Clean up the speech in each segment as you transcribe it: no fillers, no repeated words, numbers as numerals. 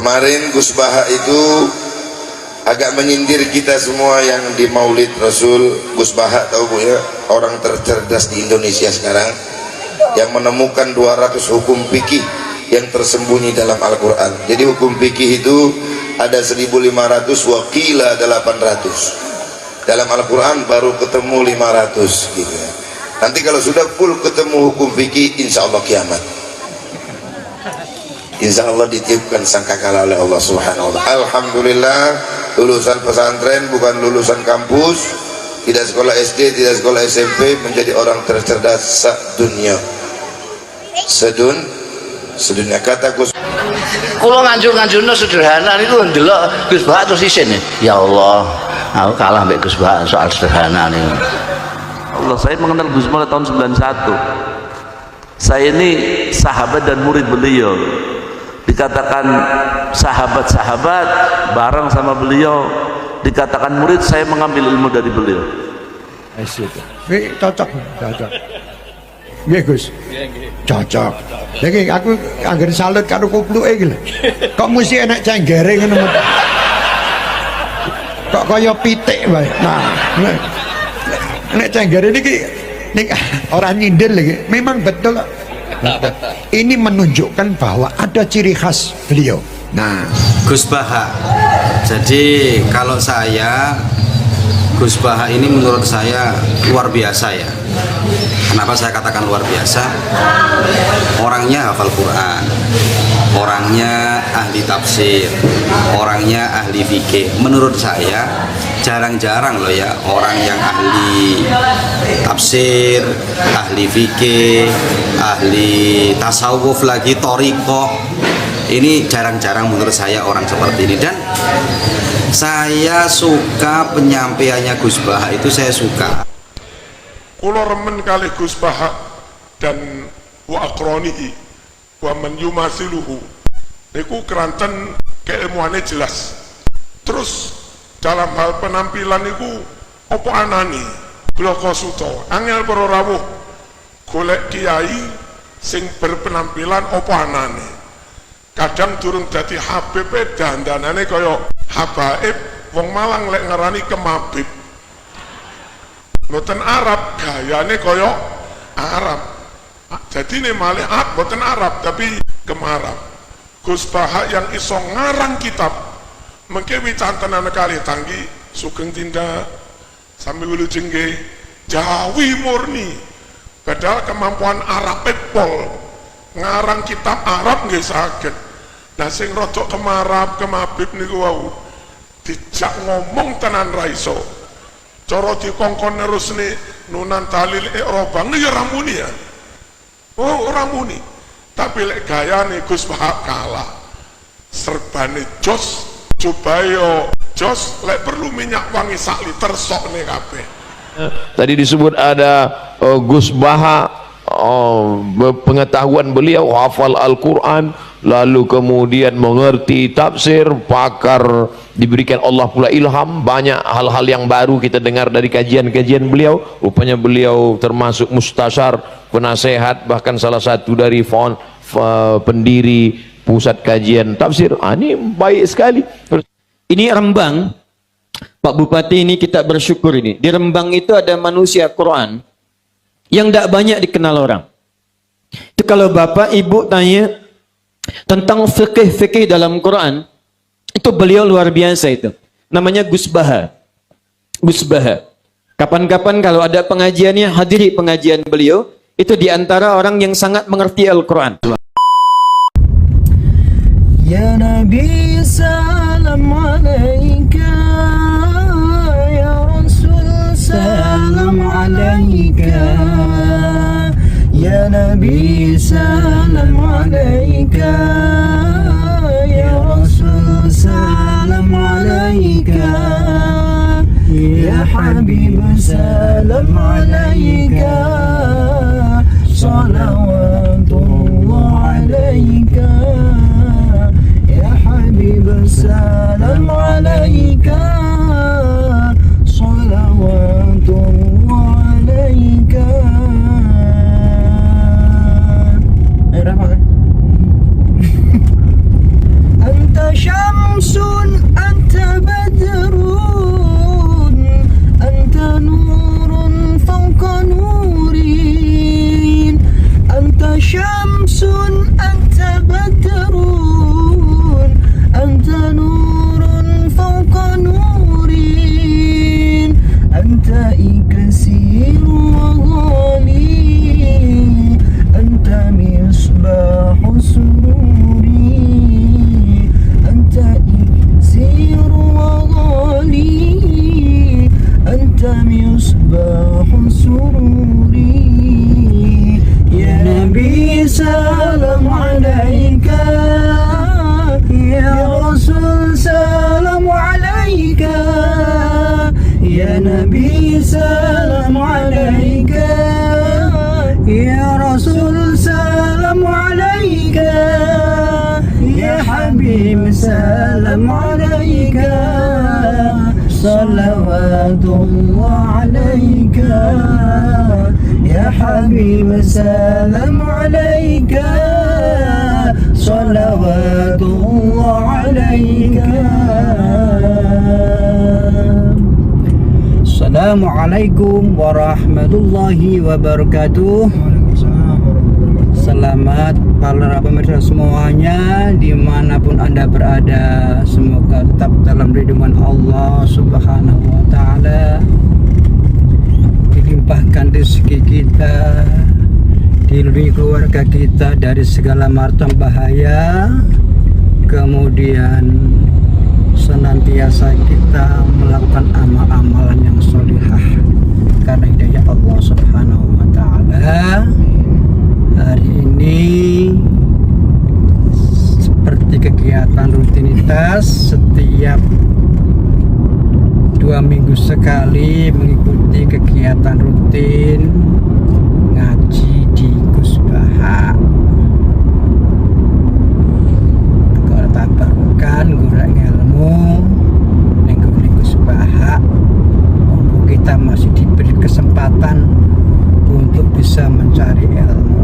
Kemarin Gus Baha itu agak menyindir kita semua yang di Maulid Rasul. Gus Baha tahu Bu ya, orang tercerdas di Indonesia sekarang yang menemukan 200 hukum fikih yang tersembunyi dalam Al-Quran. Jadi hukum fikih itu ada 1500, wakila ada 800. Dalam Al-Quran baru ketemu 500 gitu ya. Nanti kalau sudah full ketemu hukum fikih, insya Allah kiamat. Insya Allah ditiupkan sangkakala oleh Allah Subhanahu wa ta'ala. Alhamdulillah, lulusan pesantren bukan lulusan kampus, tidak sekolah SD, tidak sekolah SMP, menjadi orang tercerdas sedunia. Sedunia kata Gus. Kalau nganjur-nganjurnya sederhana itu ndelok Gus Baha terus isin. Ya Allah, aku kalah mbek Gus Baha soal sederhana nih. Allah, saya mengenal Gus Baha tahun 91. Saya ini sahabat dan murid beliau. Dikatakan sahabat-sahabat bareng sama beliau, dikatakan murid, saya mengambil ilmu dari beliau. Cocok. Nggih Gus. Cocok. Jadi aku anggar salut karo kupluke iki lho. Kok mesti enak cenggere ngono. Kok kaya pitik wae. Nah, nek cenggere niki orang nyindir lagi. Memang betul. Ini menunjukkan bahwa ada ciri khas beliau. Nah, Gus Baha. Jadi kalau saya, Gus Baha ini menurut saya luar biasa ya. Kenapa saya katakan luar biasa? Orangnya hafal Quran, orangnya ahli tafsir, orangnya ahli fikih. Menurut saya jarang-jarang loh ya orang yang ahli tafsir, ahli fikih, ahli tasawuf lagi, thariqah. Ini jarang-jarang menurut saya orang seperti ini. Dan saya suka penyampaiannya Gus Baha, itu saya suka. Kula remen kali Gus Baha dan wa akronihi wa man yumasiluhu niku keranten keilmuannya jelas. Terus dalam hal penampilan niku apa anane bloko suto angel para rawuh golek kiai sing berpenampilan apa anane. Kadang durung dadi Habib dandanane kaya habaib, wong Malang lek ngarani kemabib. Mboten Arab, gayane kaya Arab. Jadi ini malih mboten Arab tapi kemarab. Gus Baha yang iso ngarang kitab mengke wicantenan kali tanggi sugeng tindak sami wulu jengge Jawi murni. Padahal kemampuan Arab pol ngarang kitab Arab nggih saged. Nah sing rada kemarab kemabib niku wau dijak ngomong tenan ra iso. Cara dikongkon nerusne nunan talil i'rabang ya ora muni ya. Oh ora muni. Tapi lek gayane Gus Baha kalah. Serbane jos, cobayo jos, lek perlu minyak wangi sak liter sokne kabeh. Tadi disebut ada Gus Baha, pengetahuan beliau hafal Al-Quran, lalu kemudian mengerti tafsir, pakar, diberikan Allah pula ilham. Banyak hal-hal yang baru kita dengar dari kajian-kajian beliau. Rupanya beliau termasuk mustasyar, penasehat, bahkan salah satu dari pendiri pusat kajian tafsir. Ini baik sekali. Ini Rembang, Pak Bupati, ini kita bersyukur ini. Di Rembang itu ada manusia Quran yang tidak banyak dikenal orang. Itu kalau Bapak Ibu tanya tentang fikih dalam Quran, itu beliau luar biasa itu. Namanya Gus Baha. Gus Baha. Kapan-kapan kalau ada pengajiannya, hadiri pengajian beliau. Itu diantara orang yang sangat mengerti Al-Quran. Ya Nabi salam alaika, ya Rasul salam alaika, ya Nabi salam alaika, ya Rasul salam alaika, ya Habib salam alaika, salawatullah alaika, ya Habib salam alaika, salawatullah alaika. Anta syamsun anta badrun anta nurun fawqa nurin anta syamsun anta badrun anta nurun fawqa nurin anta iksir wa ghali anta misbahu sururi anta iksir wa ghali anta misbahu sururi ya nabi salam alaika ya rasul salam alaika ya nabi salam alaika ya rasul salam alaika ya habib salam alaika salawatullah alaika ya habib salam alaika salawatullah alaika. Assalamualaikum warahmatullahi wabarakatuh. Selamat para pemirsa semuanya dimanapun anda berada, semoga tetap dalam lindungan Allah subhanahu wa ta'ala, dilimpahkan rezeki kita, dilindungi keluarga kita dari segala macam bahaya, kemudian senantiasa kita melakukan amal-amalan yang sholihah karena hidayah Allah subhanahu wa ta'ala. Hari ini seperti kegiatan rutinitas, setiap 2 minggu sekali mengikuti kegiatan rutin ngaji di Gus Baha. Kalau tabarukan gurang ilmu ning Gus Baha, kita masih diberi kesempatan untuk bisa mencari ilmu.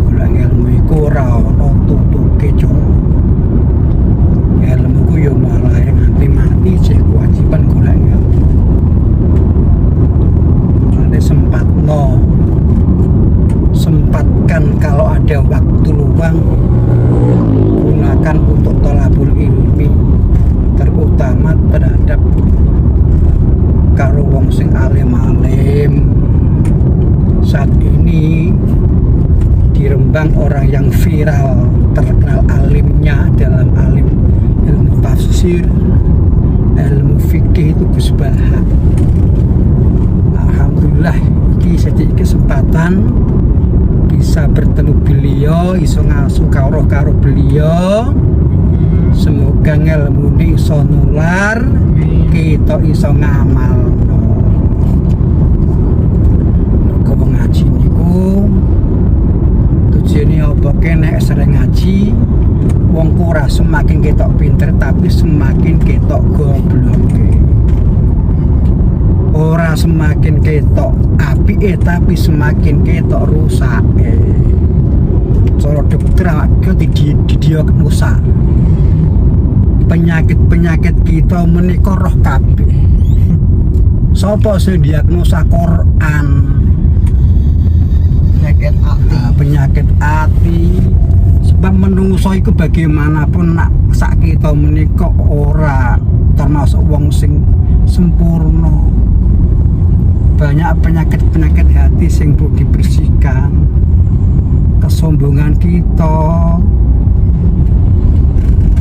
Gurang ilmu iku ora ono tutuke, Jong. Ilmu ku yo malah nganti mati cek kewajiban gurang ilmu. Ada sempatkan kalau ada waktu luang, gunakan untuk thalabul ilmi, terutama terhadap karo wong sing alim-alim. Saat ini di Rembang orang yang viral terkenal alimnya dalam ilmu tafsir, ilmu fikih itu Gus Baha. Alhamdulillah iki sedikit kesempatan bisa bertemu beliau, iso ngasu karo beliau. Semoga ngelmune iso nular, kita iso ngamal. Kok ngaji niku tujuane apa kene sering ngaji, wong ora semakin ketok pinter tapi semakin ketok goblok. Ora semakin ketok apike tapi semakin ketok rusak. Cara dokter awake didiagnosa penyakit kita menika roh kabeh. Sapa sing diagnosa Quran? Penyakit ati. Sebab menungso iku bagaimanapun nak sak kita menika ora termasuk wong sing sempurna. Banyak penyakit hati sing perlu dibersihkan. Kesombongan kita,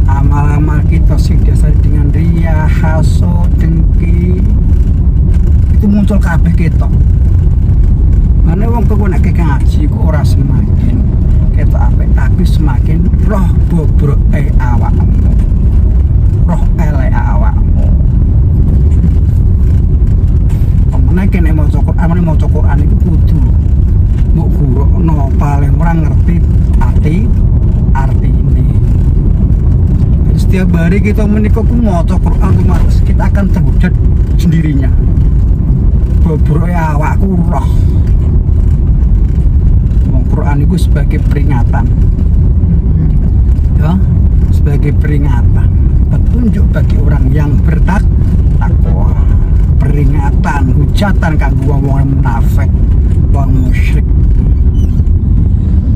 amal-amal kita sing dasar dengan riya, hasud, dengki, itu muncul kabeh ketok. Mana wong kok nek ngaji kok ora semakin ketok apik, tapi semakin roh bobroke awakmu, roh elek awakmu. Nek kene maca Quran iku kudu mbok gurukno, paling ora ngerti artine. Setiap hari kita menika ku maca Quran otomatis kita akan terhujat sendirinya. Bobroke awakku roh. Wong Quran itu sebagai peringatan. Ya, sebagai peringatan, petunjuk bagi orang yang bertakwa, peringatan, hujatan kanggo wong munafik, wong musyrik.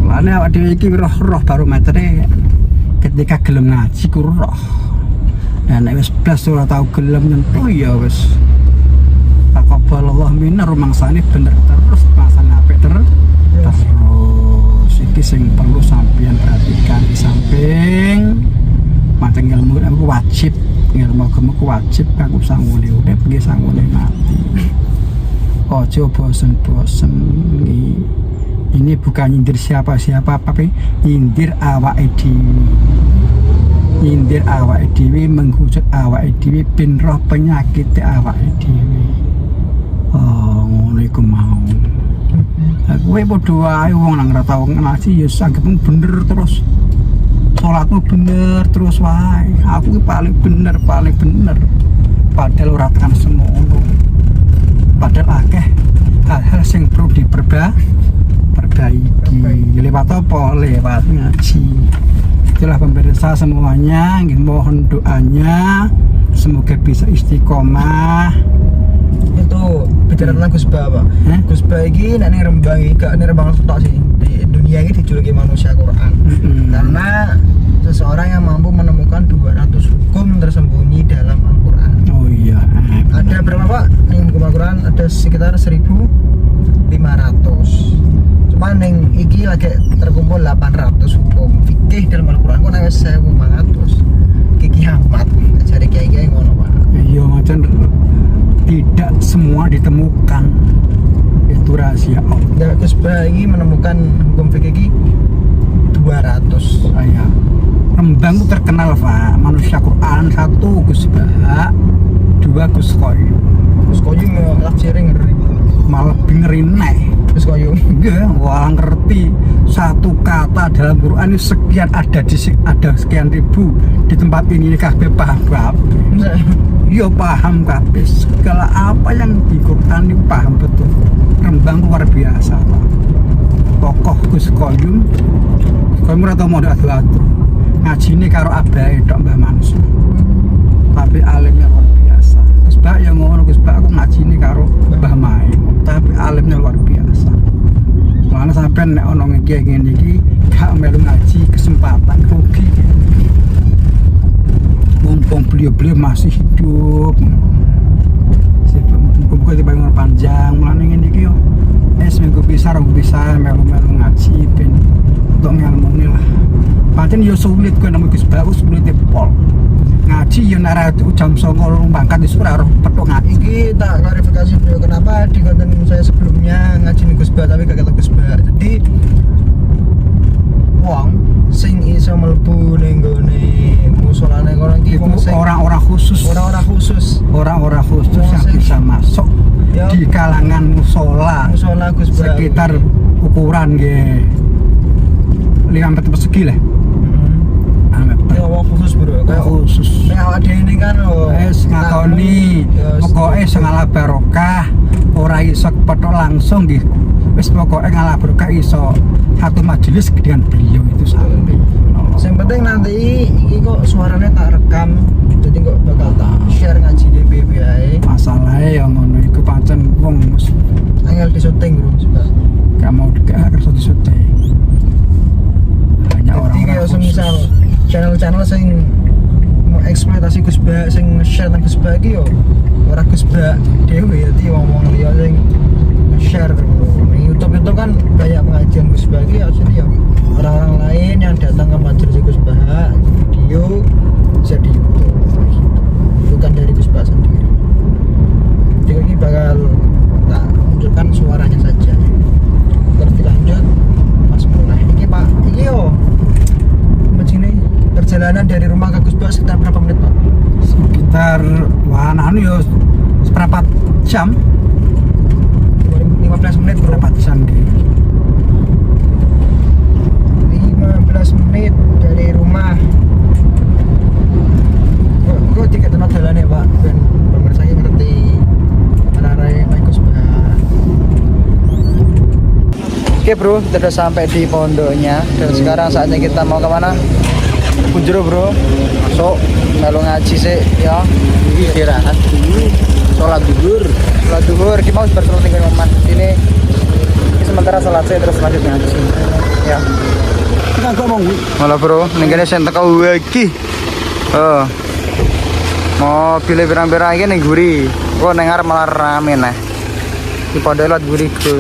Lane awak dhewe iki roh-roh barometere ketika gelem ngaji ku roh. Dan nek wis blas ora tau gelem nyentuh ya wis taqabbalallahu minna rumangsane bener terus mangsane apik terus. Iki sing perlu sampeyan perhatikan di samping macam ilmu wajib, ilmu agama wajib kanggo sangune urip nggih sangune mati. Ojo bosen-bosen. Ini bukan nyindir siapa-siapa, tapi nyindir awake dhewe. Nyindir awake dhewe, menghujat awake dhewe ben roh penyakit awake dhewe. Oh, ngono iku mau. Kowe padha wae wong nang ora tau ngaji ya anggap bener terus. Salatmu bener terus wae. Aku ki paling bener. Padahal ora tekan semono. Padahal akeh hal-hal sing perlu diperbaiki. Lewat apa? Lewat ngaji. Itulah pemirsa semuanya, mohon doanya semoga bisa istiqomah. Itu bicara tentang Gus Bah, Pak. Gus Bah ini nek Rembang iki gak Rembang tok sih. Di dunia ini dijuluki manusia Quran. Karena seseorang yang mampu menemukan 200 hukum tersembunyi dalam Al-Qur'an. Oh iya. Ada berapa, Pak? Ning hukum Al-Qur'an ada sekitar 1.500. Cuman ning iki lagi terkumpul 800 hukum fikih dalam Al-Qur'an kok wis 1.500. Iki kiamat. Cari kiai-kiai ngono, Pak. Iya, macam tidak semua ditemukan, itu rahasia Allah. Gus Bah ini menemukan hukum fikih ini 200. Saya Rembang itu terkenal Pak, manusia Quran 1 Gus Bah, 2 Gus Koyum. Gus Koyum lafsirnya ngeri, malah ngeri nek Gus Koyum enggak, wah ngerti satu kata dalam Quran ini sekian ada sekian ribu di tempat ini kabeh paham kabeh. Yo paham kabeh segala apa yang di Quran ini paham betul. Rembang luar biasa Pak. Tokoh Gus Koyum ora tau modal adu-adu. Ngajine karo abahe tok Mbah Mansur. Tapi alimnya luar biasa. Gus Bah yang ngono, Gus Bah aku ngajine karo Mbah Mai. Tapi alimnya luar biasa. Mana sampean nek ono ngene iki gak melu ngaji kesempatan rugi. Mumpung beliau masih hidup, mumpung dia bangun panjang, mulane ngene iki yo, seminggu bisa melu ngaji ben untuk ngelmune lah. Pancen yo sulit kowe nemu Gus Bah, sulit pol. Ngaji yo nek jam 09.00 mangkat wis ora petuk ngaji. Iki tak klarifikasi dulu kenapa di konten saya sebelumnya ngaji Gus Bah tapi gak kata Gus Bah. Jadi wong sing iso mlebu ning gone musolane kono iki orang-orang khusus yang bisa masuk di kalangan musola Gus Bah sekitar ukuran nggih 5 meter persegi lah. Ya wong khusus bro, kayak khusus. Nek awak dhewe ini kan ngakoni pokoke sing ala barokah ora iso petok langsung nggih. Wis pokoke ngalah barokah iso satu majelis dengan beliau itu sampai. Yang penting nanti ini kok suaranya tak rekam, jadi kok bakal tak share ngaji di BBI. Masalahnya yang ngono iku pancen wong angel di syuting bro. Gak mau kerja di syuting. Hanya orang-orang khusus. Semisal channel-channel sing mau eksploitasi Gus Bah, sing share tentang Gus Bah iki yo ora Gus Bah dhewe ya, wong-wong liya sing share bro. YouTube itu kan banyak pengajian Gus Bah ya, jadi ya orang-orang lain yang datang ke majelis Gus Bah video bisa di YouTube gitu. Bukan dari Gus Bah sendiri. Jadi ini bakal tak munculkan suaranya saja. Terus dilanjut Mas Mulai. Ini Pak, ini yo begini perjalanan dari rumah ke Gus Bah sekitar berapa menit Pak? Sekitar yo seberapa jam? 15 menit berapa jam gitu. 15 menit dari rumah. Kok tiket tenan dalane Pak, ben pemirsa iki ngerti arah-arah naik Gus Bah. Oke bro, kita udah sampai di pondoknya dan sekarang saatnya kita mau kemana? Kunjero bro, masuk melu ngaji sih ya. Istirahat dulu. Sholat duhur. Kita mau bersolat tinggal momen ini sementara sholat saya terus lanjut ngaji. Ya. Kita ngomong. Malah bro, nenggene sen teko iki. Mobil pirang-pirang iki ning guri. Kok ning arep malah rame nah. Iki padha lewat guri ke.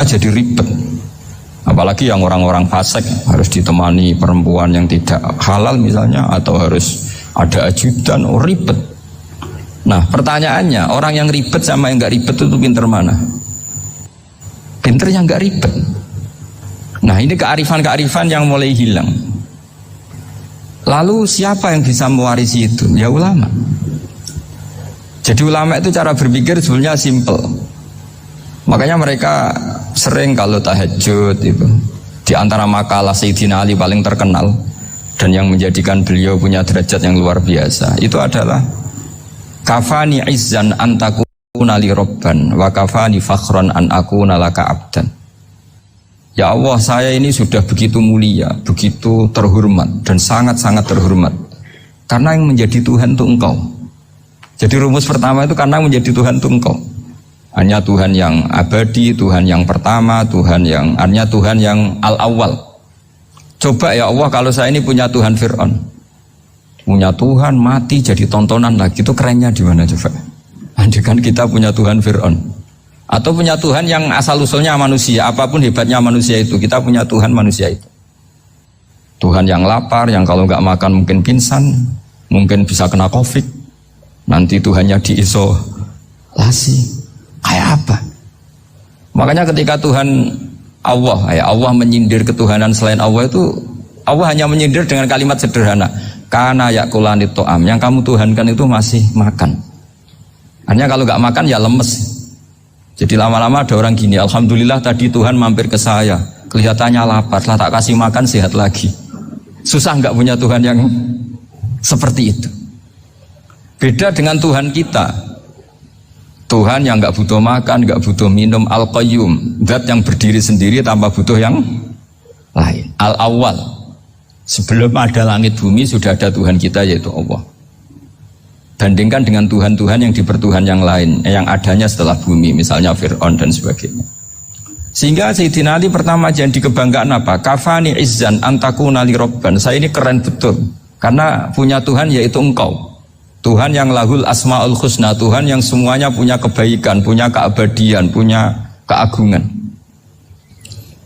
Jadi ribet, apalagi yang orang-orang fasik harus ditemani perempuan yang tidak halal misalnya, atau harus ada ajudan, ribet. Nah pertanyaannya, orang yang ribet sama yang nggak ribet itu pinter mana? Pinter yang nggak ribet. Nah ini kearifan-kearifan yang mulai hilang. Lalu siapa yang bisa mewarisi itu? Ya ulama. Jadi ulama itu cara berpikir sebenarnya simple. Makanya mereka sering kalau tahajud itu, di antara makalah Sayyidina Ali paling terkenal dan yang menjadikan beliau punya derajat yang luar biasa itu adalah kafani izzan an takuna li robban wa kafani fakhran an akuna laka abdan. Ya Allah, saya ini sudah begitu mulia, begitu terhormat dan sangat-sangat terhormat karena yang menjadi Tuhan itu Engkau. Jadi rumus pertama itu karena menjadi Tuhan itu Engkau. Hanya Tuhan yang abadi, Tuhan yang pertama, hanya Tuhan yang al-awwal. Coba ya Allah, kalau saya ini punya Tuhan Fir'aun, punya Tuhan mati jadi tontonan lagi, itu kerennya di mana coba? Andaikan kita punya Tuhan Fir'aun, atau punya Tuhan yang asal-usulnya manusia, apapun hebatnya manusia itu, kita punya Tuhan manusia itu. Tuhan yang lapar, yang kalau nggak makan mungkin pingsan, mungkin bisa kena COVID, nanti Tuhannya diisolasi. Kayak apa? Makanya ketika Tuhan Allah menyindir ketuhanan selain Allah itu, Allah hanya menyindir dengan kalimat sederhana, kana yakulani to'am, yang kamu tuhankan itu masih makan. Hanya kalau nggak makan ya lemes. Jadi lama-lama ada orang gini, alhamdulillah tadi Tuhan mampir ke saya, kelihatannya lapar, setelah tak kasih makan sehat lagi. Susah nggak punya Tuhan yang seperti itu. Beda dengan Tuhan kita. Tuhan yang nggak butuh makan, nggak butuh minum, Al-Qayyum, zat yang berdiri sendiri tanpa butuh yang lain. Al-Awwal, sebelum ada langit bumi sudah ada Tuhan kita yaitu Allah. Bandingkan dengan Tuhan-Tuhan yang dipertuhan yang lain, yang adanya setelah bumi, misalnya Fir'aun dan sebagainya. Sehingga Sayyidina Ali pertama jadi kebanggaan apa? Kafani izzan antakuna li robban. Saya ini keren betul, karena punya Tuhan yaitu Engkau. Tuhan yang lahul asma'ul husna, Tuhan yang semuanya punya kebaikan, punya keabadian, punya keagungan.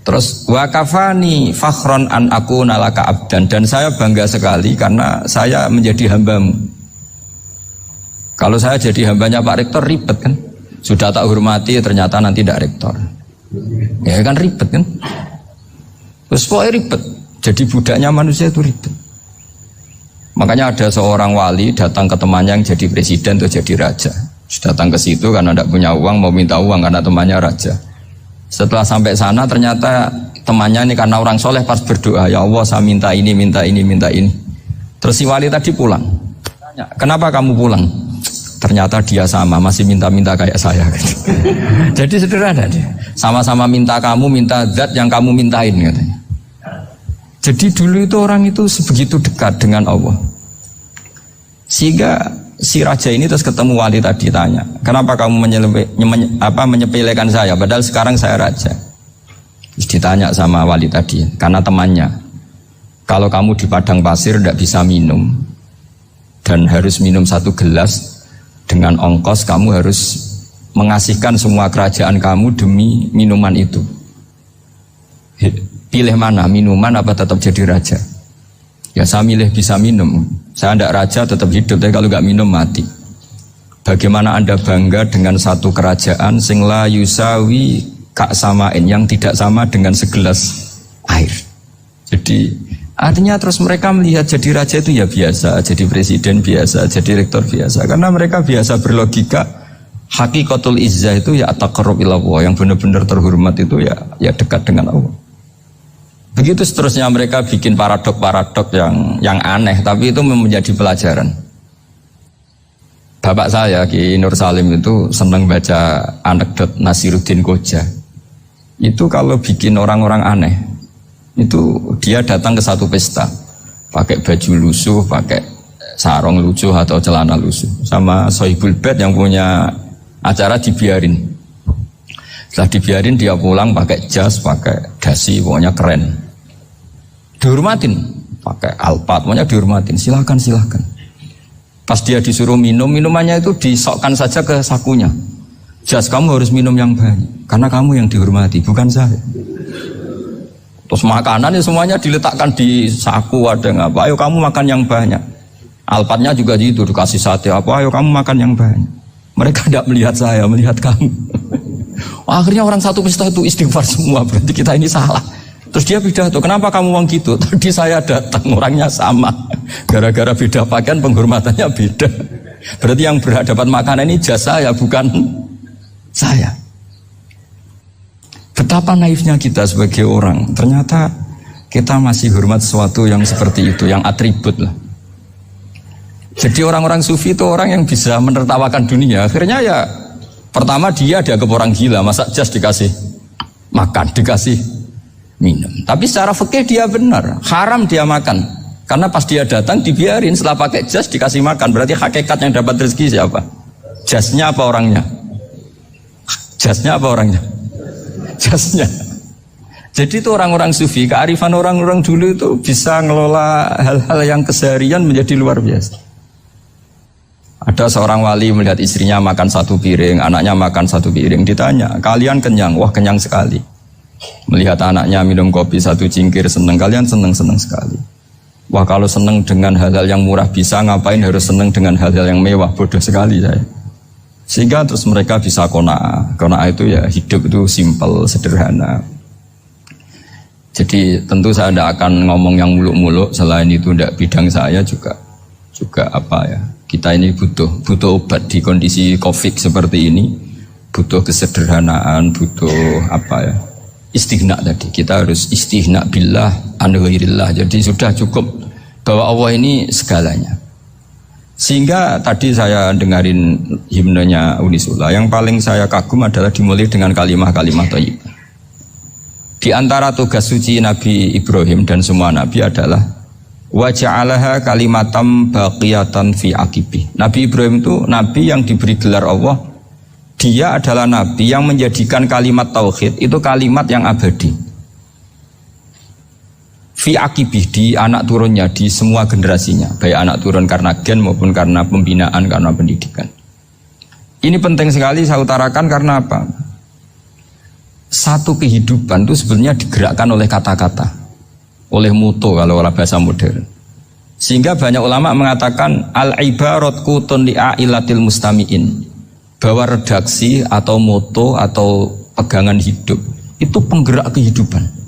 Terus wa kafani fakhron an akuna laka abdan, dan saya bangga sekali karena saya menjadi hambamu. Kalau saya jadi hambanya Pak Rektor ribet kan, sudah tak hormati ternyata nanti tidak rektor, ya kan ribet kan. Terus pokoknya ribet, jadi budaknya manusia itu ribet. Makanya ada seorang wali datang ke temannya yang jadi presiden atau jadi raja. Datang ke situ karena tidak punya uang, mau minta uang karena temannya raja. Setelah sampai sana ternyata temannya ini karena orang soleh pas berdoa, ya Allah saya minta ini, minta ini, minta ini. Terus si wali tadi pulang. Tanya, kenapa kamu pulang? Ternyata dia sama, masih minta-minta kayak saya. Jadi sederhana dia. Sama-sama minta kamu, minta zat yang kamu mintain katanya. Jadi dulu itu orang itu sebegitu dekat dengan Allah. Sehingga si raja ini terus ketemu wali tadi, tanya, kenapa kamu menyepelekan saya padahal sekarang saya raja? Terus ditanya sama wali tadi, karena temannya, kalau kamu di padang pasir tidak bisa minum dan harus minum 1 gelas, dengan ongkos kamu harus mengasihkan semua kerajaan kamu demi minuman itu. Pilih mana, minuman apa tetap jadi raja? Ya saya milih bisa minum. Saya tidak raja tetap hidup, tapi kalau nggak minum mati. Bagaimana Anda bangga dengan satu kerajaan sing la yusawi kak samain, yang tidak sama dengan segelas air. Jadi artinya terus mereka melihat jadi raja itu ya biasa, jadi presiden biasa, jadi rektor biasa, karena mereka biasa berlogika. Hakikatul izzah itu ya taqarrub ila Allah, yang benar-benar terhormat itu ya dekat dengan Allah. Begitu seterusnya mereka bikin paradok-paradok yang aneh, tapi itu menjadi pelajaran. Bapak saya Ki Nur Salim itu senang baca anekdot Nasiruddin Koja. Itu kalau bikin orang-orang aneh, itu dia datang ke satu pesta, pakai baju lusuh, pakai sarung lusuh atau celana lusuh, sama Sohibul Bait yang punya acara dibiarin. Setelah dibiarin dia pulang pakai jas, pakai dasi, pokoknya keren. Dihormatin, pakai alpat, pokoknya dihormatin. Silakan. Pas dia disuruh minum, minumannya itu disokkan saja ke sakunya. Jas, kamu harus minum yang banyak, karena kamu yang dihormati, bukan saya. Terus makanan semuanya diletakkan di saku, ada yang apa, ayo kamu makan yang banyak. Alpatnya juga gitu, dikasih sate apa, ayo kamu makan yang banyak. Mereka tidak melihat saya, melihat kamu. Akhirnya orang satu pesta itu istighfar semua, berarti kita ini salah. Terus dia pidato, kenapa kamu uang gitu? Tadi saya datang, orangnya sama. Gara-gara beda pakaian, penghormatannya beda. Berarti yang berhak dapat makanan ini jasa ya, bukan saya. Betapa naifnya kita sebagai orang. Ternyata kita masih hormat sesuatu yang seperti itu, yang atribut lah. Jadi orang-orang sufi itu orang yang bisa menertawakan dunia. Akhirnya ya, pertama dia dianggap orang gila, masa jas dikasih makan, dikasih minum. Tapi secara fikih dia benar, haram dia makan. Karena pas dia datang dibiarin, setelah pakai jas dikasih makan. Berarti hakikat yang dapat rezeki siapa? Jasnya apa orangnya? Jasnya apa orangnya? Jasnya. Jadi itu orang-orang sufi, kearifan orang-orang dulu itu bisa ngelola hal-hal yang keseharian menjadi luar biasa. Ada seorang wali melihat istrinya makan satu piring, anaknya makan satu piring. Ditanya, kalian kenyang? Wah, kenyang sekali. Melihat anaknya minum kopi satu cingkir, seneng. Kalian seneng sekali. Wah, kalau seneng dengan hal-hal yang murah bisa, ngapain harus seneng dengan hal-hal yang mewah? Bodoh sekali saya. Sehingga terus mereka bisa qanaah. Qanaah itu ya hidup itu simpel, sederhana. Jadi tentu saya tidak akan ngomong yang muluk-muluk. Selain itu tidak bidang saya juga apa ya. Kita ini butuh obat di kondisi COVID seperti ini. Butuh kesederhanaan, butuh apa ya. Istighna tadi, kita harus istighna billah an ghairillah. Jadi sudah cukup bahwa Allah ini segalanya. Sehingga tadi saya dengarin himnenya Unisula, yang paling saya kagum adalah dimulai dengan kalimat-kalimat thayyibah. Di antara tugas suci Nabi Ibrahim dan semua nabi adalah wa ja'alaha kalimatam baqiyatan fi aqibi. Nabi Ibrahim itu nabi yang diberi gelar Allah. Dia adalah nabi yang menjadikan kalimat tauhid itu kalimat yang abadi. Fi akibih, di anak turunnya, di semua generasinya, baik anak turun karena gen maupun karena pembinaan, karena pendidikan. Ini penting sekali saya utarakan karena apa? Satu kehidupan itu sebenarnya digerakkan oleh kata-kata, oleh muto kalau bahasa modern. Sehingga banyak ulama mengatakan al-ibarat kutun li'ailatil mustami'in, bahwa redaksi atau moto atau pegangan hidup itu penggerak kehidupan.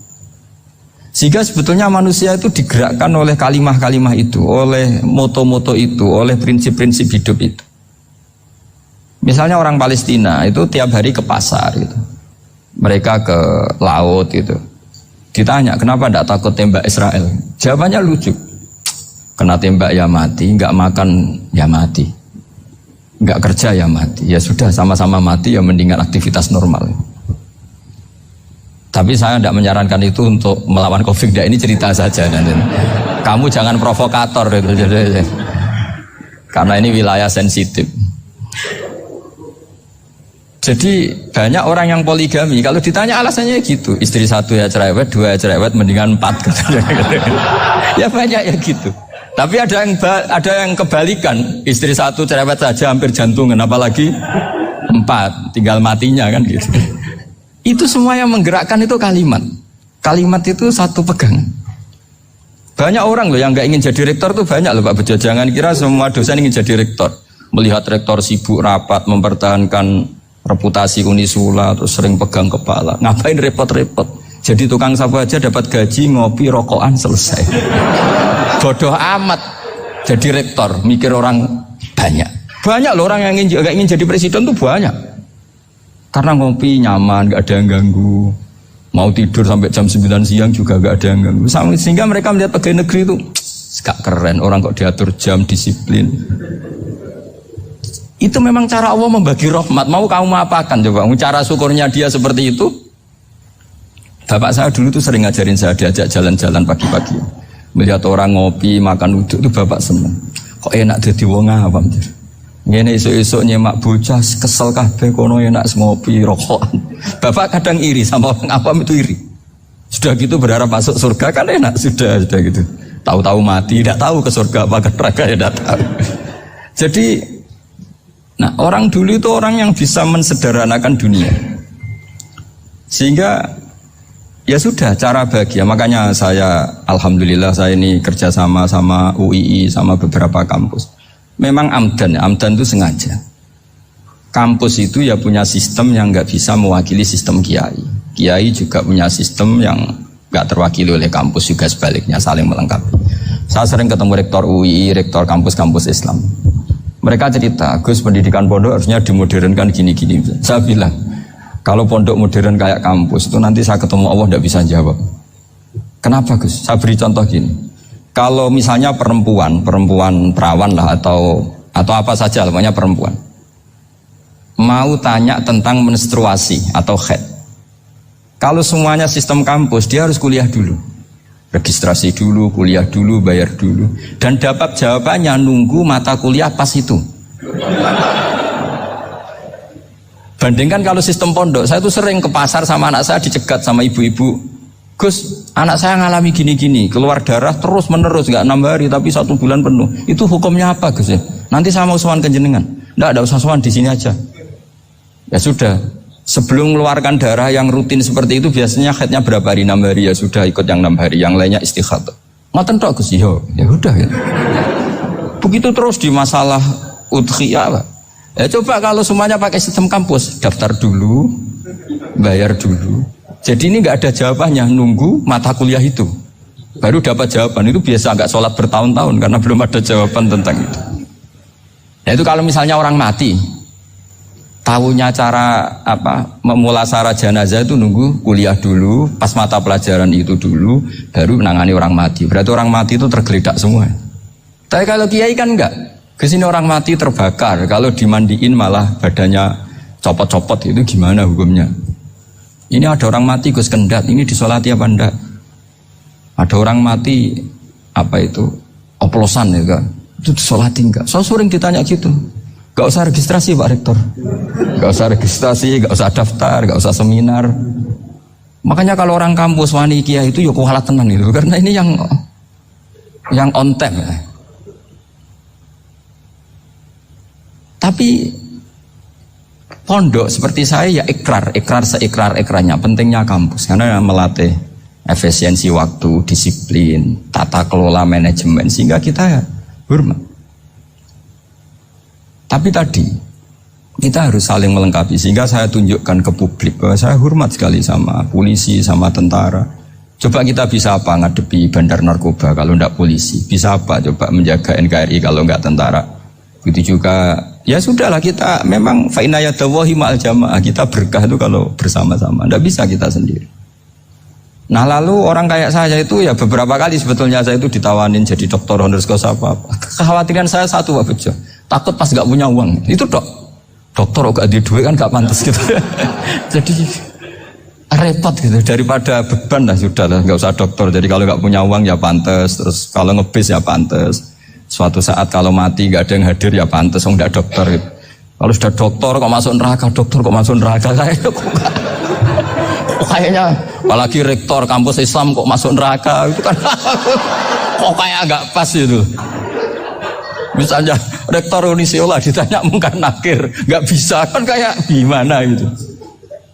Sehingga sebetulnya manusia itu digerakkan oleh kalimah-kalimah itu, oleh moto-moto itu, oleh prinsip-prinsip hidup itu. Misalnya orang Palestina itu tiap hari ke pasar gitu. Mereka ke laut gitu. Ditanya, kenapa tidak takut tembak Israel? Jawabannya lucu. Kena tembak ya mati, nggak makan ya mati. Nggak kerja ya mati, ya sudah sama-sama mati ya mendingan aktivitas normal. Tapi saya tidak menyarankan itu untuk melawan COVID. Ini cerita saja. Kamu jangan provokator karena ini wilayah sensitif. Jadi banyak orang yang poligami, kalau ditanya alasannya gitu, istri satu ya cerewet, dua ya cerewet, mendingan 4. Ya banyak ya gitu. Tapi ada yang kebalikan, istri satu cerewet saja hampir jantungan, apalagi 4, tinggal matinya kan gitu. Itu semua yang menggerakkan itu kalimat. Kalimat itu satu pegangan. Banyak orang loh yang nggak ingin jadi rektor tuh banyak loh Pak Bejo. Jangan kira semua dosen ingin jadi rektor. Melihat rektor sibuk rapat mempertahankan reputasi Unisula, terus sering pegang kepala. Ngapain repot-repot? Jadi tukang sapu aja dapat gaji, ngopi, rokokan, selesai. Bodoh amat jadi rektor, mikir orang banyak. Banyak loh orang yang gak ingin jadi presiden tuh banyak. Karena ngopi nyaman, gak ada yang ganggu. Mau tidur sampai jam 9 siang juga gak ada yang ganggu. Sehingga mereka melihat pegawai negeri itu gak keren, orang kok diatur jam, disiplin. Itu memang cara Allah membagi rahmat. Mau kamu apakan coba? Cara syukurnya dia seperti itu. Bapak saya dulu tuh sering ngajarin saya, diajak jalan-jalan pagi-pagi. Melihat orang ngopi, makan uduk itu bapak seneng. Kok enak jadi wong awam. Ngene esuk-esuk nyemak bocah kesel kabeh kono enak ngopi rokokan. Bapak kadang iri sama orang awam itu iri. Sudah gitu berharap masuk surga kan enak sudah gitu. Tahu-tahu mati, tidak tahu ke surga apa ke neraka ya tidak tahu. Jadi nah, orang dulu itu orang yang bisa mensederhanakan dunia. Sehingga ya sudah cara bahagia. Makanya saya alhamdulillah saya ini kerjasama sama UII sama beberapa kampus. Memang amdan itu sengaja. Kampus itu ya punya sistem yang nggak bisa mewakili sistem kiai. Kiai juga punya sistem yang nggak terwakili oleh kampus, juga sebaliknya saling melengkapi. Saya sering ketemu rektor UII, rektor kampus-kampus Islam. Mereka cerita, Gus pendidikan pondok harusnya dimodernkan gini-gini. Saya bilang, kalau pondok modern kayak kampus itu nanti saya ketemu Allah nggak bisa jawab. Kenapa Gus? Saya beri contoh gini. Kalau misalnya perempuan perawan lah atau apa saja namanya perempuan mau tanya tentang menstruasi atau haid, kalau semuanya sistem kampus dia harus kuliah dulu, registrasi dulu, kuliah dulu, bayar dulu, dan dapat jawabannya nunggu mata kuliah pas itu. Bandingkan kalau sistem pondok, saya tuh sering ke pasar sama anak saya dicegat sama ibu-ibu, Gus, anak saya ngalami gini-gini, keluar darah terus menerus, nggak 6 hari tapi 1 bulan penuh. Itu hukumnya apa Gus ya? Nanti saya mau sowan ke jenengan. Nggak ada usah sowan, di sini aja. Ya sudah, sebelum mengeluarkan darah yang rutin seperti itu biasanya haidnya berapa hari? 6 hari, ya sudah ikut yang 6 hari, yang lainnya istikhadah. Ngoten tok Gus, ya udah ya. Begitu terus di masalah udhiyah Pak. Ya coba kalau semuanya pakai sistem kampus, daftar dulu, bayar dulu. Jadi ini nggak ada jawabannya, nunggu mata kuliah itu baru dapat jawaban. Itu biasa nggak sholat bertahun-tahun karena belum ada jawaban tentang itu. Nah itu kalau misalnya orang mati, tahunya cara memulasara jenazah itu nunggu kuliah dulu, pas mata pelajaran itu dulu, baru menangani orang mati. Berarti orang mati itu tergeledak semua. Tapi kalau kiai kan enggak. Kesini orang mati terbakar, kalau dimandiin malah badannya copot-copot, itu gimana hukumnya? Ini ada orang mati Gus Kendat, ini disolati apa enggak? Ada orang mati oplosan ya kan? Itu disolati enggak? So sering ditanya gitu. Gak usah registrasi Pak Rektor, gak usah registrasi, gak usah daftar, gak usah seminar. Makanya kalau orang kampus wani kiai itu yuk kualat tenan itu, karena ini yang on time ya. Tapi pondok seperti saya ya ikrar seikrar-ikrarnya. Pentingnya kampus karena melatih efisiensi waktu, disiplin, tata kelola manajemen, sehingga kita hormat. Tapi tadi kita harus saling melengkapi, sehingga saya tunjukkan ke publik bahwa saya hormat sekali sama polisi, sama tentara. Coba kita bisa apa ngadepi bandar narkoba kalau enggak polisi? Bisa apa coba menjaga NKRI kalau enggak tentara? Begitu juga ya sudahlah, kita memang fa inna yadallahi ma'al jamaah, kita berkah itu kalau bersama-sama, tidak bisa kita sendiri. Nah lalu orang kayak saya itu ya beberapa kali sebetulnya saya itu ditawanin jadi dokter honoris causa apa. Kekhawatiran saya satu Pak Bejo, takut pas gak punya uang itu dokter gak ada duit kan gak pantas gitu. Jadi repot gitu, daripada beban lah sudah lah, gak usah dokter. Jadi kalau gak punya uang ya pantas, terus kalau ngebis ya pantas. Suatu saat kalau mati gak ada yang hadir ya pantas, enggak dokter gitu. Kalau sudah dokter kok masuk neraka, kayaknya apalagi rektor kampus Islam kok masuk neraka itu kan kok kayak agak pas itu. Misalnya rektor Unisiola ditanya mungkar nakir nggak bisa, kan kayak gimana gitu.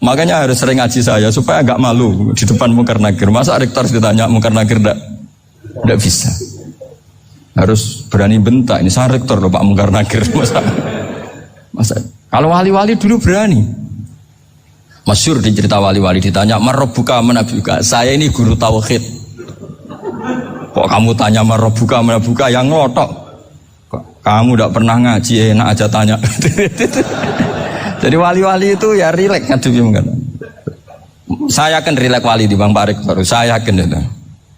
Makanya harus sering ngaji saya supaya agak malu di depan mungkar nakir. Masa rektor ditanya mungkar nakir nggak bisa. Harus berani bentak, ini saya rektor loh Pak mungkar nakir. Masa kalau wali-wali dulu berani. Masyhur di cerita wali-wali ditanya marabbuka manabuka, saya ini guru tauhid. Kok kamu tanya marabbuka manabuka, yang ngelotok. Kok kamu tidak pernah ngaji, enak aja tanya. Jadi wali-wali itu ya rileks ngadepi mungkin. Saya yakin rilek wali di Bang Parik baru. Saya yakin itu.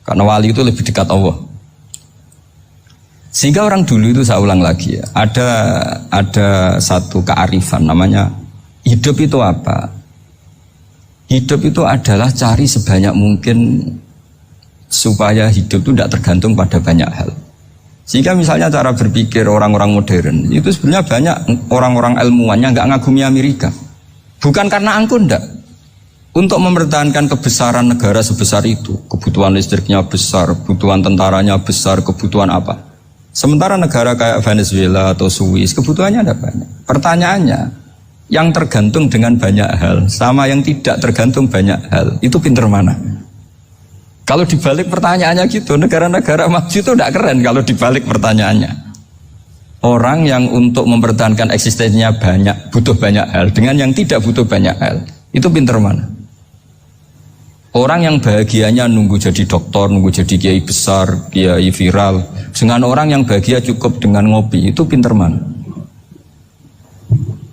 Karena wali itu lebih dekat Allah. Sehingga orang dulu itu, saya ulang lagi ya, ada satu kearifan namanya hidup itu apa? Hidup itu adalah cari sebanyak mungkin supaya hidup itu tidak tergantung pada banyak hal. Sehingga misalnya cara berpikir orang-orang modern itu sebenarnya banyak orang-orang ilmuwannya nggak ngagumi Amerika. Bukan karena angkuh, enggak. Untuk mempertahankan kebesaran negara sebesar itu, kebutuhan listriknya besar, kebutuhan tentaranya besar, kebutuhan apa? Sementara negara kayak Venezuela atau Swiss kebutuhannya ada banyak. Pertanyaannya, yang tergantung dengan banyak hal sama yang tidak tergantung banyak hal, itu pinter mana? Kalau dibalik pertanyaannya gitu, negara-negara maju itu tidak keren kalau dibalik pertanyaannya. Orang yang untuk mempertahankan eksistensinya banyak, butuh banyak hal, dengan yang tidak butuh banyak hal, itu pinter mana? Orang yang bahagianya nunggu jadi dokter, nunggu jadi kiai besar, kiai viral, dengan orang yang bahagia cukup dengan ngopi, itu pinter mana?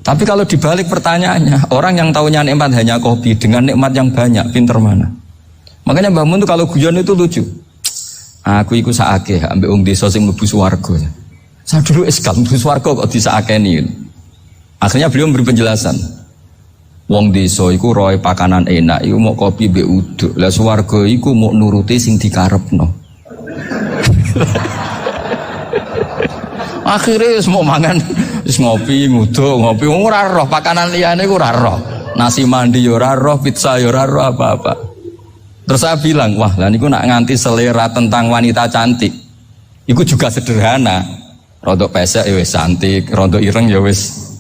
Tapi kalau dibalik pertanyaannya, orang yang tahunya nikmat hanya kopi dengan nikmat yang banyak, pinter mana? Makanya Mbah Mun tuh kalau guyon itu lucu. Aku ikut saake, ambil wong desa sing mlebu swarga. Saya dulu eskal mlebu swarga kok disakeni. Akhirnya beliau memberi penjelasan. Wong desa iku roe pakanan enak, iku mau kopi mbek uduk. Lah swarga iku mau nuruti sing dikarepno. Akhirnya semua mangan, wis ngopi, nguduk, ngopi, ora roh pakanan liyane iku ora roh. Nasi mandi yo ora roh, pizza yo ora roh apa-apa. Terus saya bilang, wah lah niku nak nganti selera tentang wanita cantik. Iku juga sederhana. Rontok pesek ya wis cantik, rontok ireng ya wis.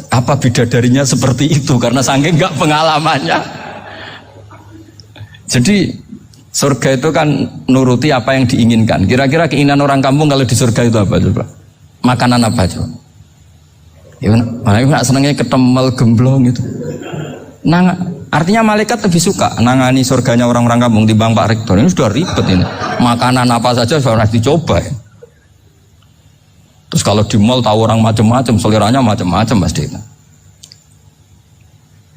Apa bidadarinya seperti itu karena saking enggak pengalamannya. Jadi surga itu kan nuruti apa yang diinginkan. Kira-kira keinginan orang kampung kalau di surga itu apa coba? Makanan apa coba? Ya mana nak senengnya ketemel gemblong gitu. Nah, artinya malaikat lebih suka nangani surganya orang-orang kampung di Bang Pak Rektor. Ini sudah ribet ini. Makanan apa saja sudah dicoba ya. Terus kalau di mall tahu orang macam-macam, seleranya macam-macam pasti.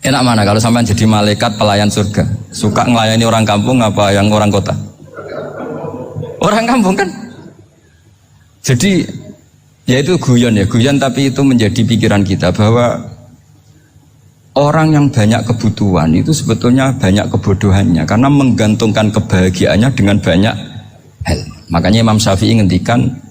Enak mana kalau sampai jadi malaikat pelayan surga? Suka ngelayani orang kampung apa yang orang kota? Orang kampung kan? Jadi ya itu guyon ya, guyon tapi itu menjadi pikiran kita bahwa orang yang banyak kebutuhan itu sebetulnya banyak kebodohannya karena menggantungkan kebahagiaannya dengan banyak hal. Makanya Imam Syafi'i ngendikan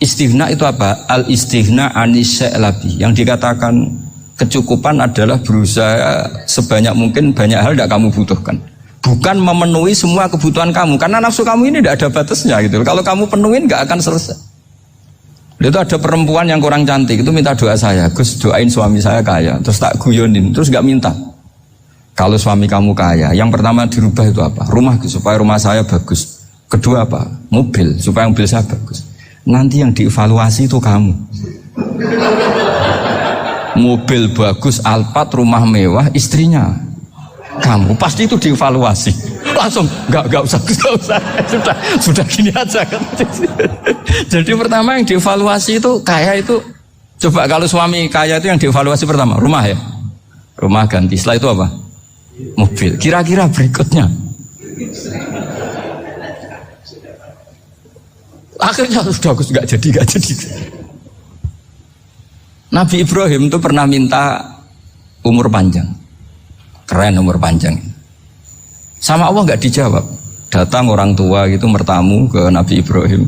istighna itu apa? Al-istighna anis-sya'labi. Yang dikatakan kecukupan adalah berusaha sebanyak mungkin banyak hal tidak kamu butuhkan. Bukan memenuhi semua kebutuhan kamu. Karena nafsu kamu ini tidak ada batasnya gitu. Kalau kamu penuhin nggak akan selesai. Itu ada perempuan yang kurang cantik, itu minta doa saya. Gus doain suami saya kaya. Terus tak guyonin, terus nggak minta. Kalau suami kamu kaya, yang pertama dirubah itu apa? Rumah supaya rumah saya bagus. Kedua apa? Mobil supaya mobil saya bagus. Nanti yang dievaluasi itu kamu. Mobil bagus, Alphard, rumah mewah, istrinya kamu. Pasti itu dievaluasi. Langsung nggak usah sudah gini aja kan. Jadi pertama yang dievaluasi itu kaya itu. Coba kalau suami kaya itu yang dievaluasi pertama rumah ya, rumah ganti. Setelah itu apa? Mobil. Kira-kira berikutnya. Akhirnya sudah nggak jadi. Nabi Ibrahim itu pernah minta umur panjang, keren umur panjang. Sama Allah nggak dijawab. Datang orang tua gitu mertamu ke Nabi Ibrahim,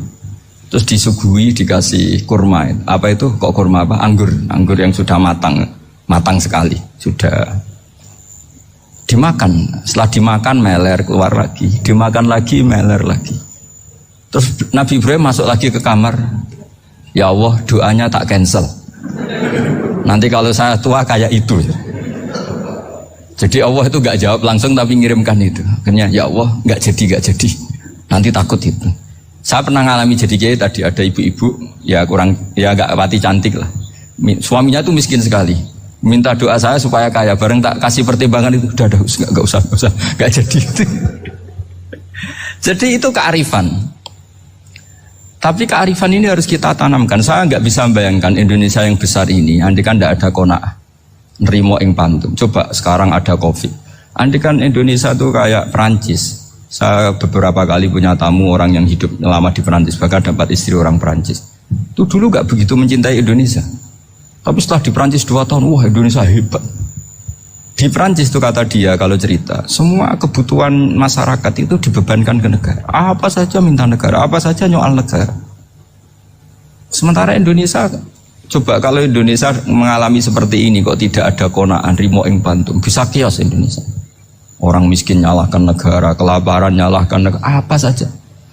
terus disuguhi dikasih kurma. Apa itu? Kok kurma apa? Anggur yang sudah matang sekali, sudah dimakan. Setelah dimakan meler keluar lagi, dimakan lagi meler lagi. Terus Nabi Ibrahim masuk lagi ke kamar. Ya Allah, doanya tak cancel. Nanti kalau saya tua kayak itu. Jadi Allah itu gak jawab langsung tapi ngirimkan itu. Akhirnya ya Allah gak jadi. Nanti takut itu. Saya pernah ngalami jadi kiai tadi ada ibu-ibu ya gak pati cantik lah. Suaminya tuh miskin sekali. Minta doa saya supaya kaya. Bareng tak kasih pertimbangan itu udah gak usah gak jadi itu. Jadi itu kearifan. Tapi kearifan ini harus kita tanamkan. Saya nggak bisa membayangkan Indonesia yang besar ini, andai kan tidak ada qanaah, nerimo ing pantum. Coba sekarang ada COVID, Andikan Indonesia tuh kayak Perancis. Saya beberapa kali punya tamu orang yang hidup lama di Perancis, bahkan dapat istri orang Perancis. Itu dulu gak begitu mencintai Indonesia. Tapi setelah di Perancis 2 tahun, wah Indonesia hebat. Di Perancis tuh kata dia kalau cerita, semua kebutuhan masyarakat itu dibebankan ke negara. Apa saja minta negara, apa saja nyoal negara. Sementara Indonesia, coba kalau Indonesia mengalami seperti ini kok tidak ada konaan rimo ing bantum, bisa kios Indonesia. Orang miskin nyalahkan negara, kelaparan nyalahkan negara, apa saja.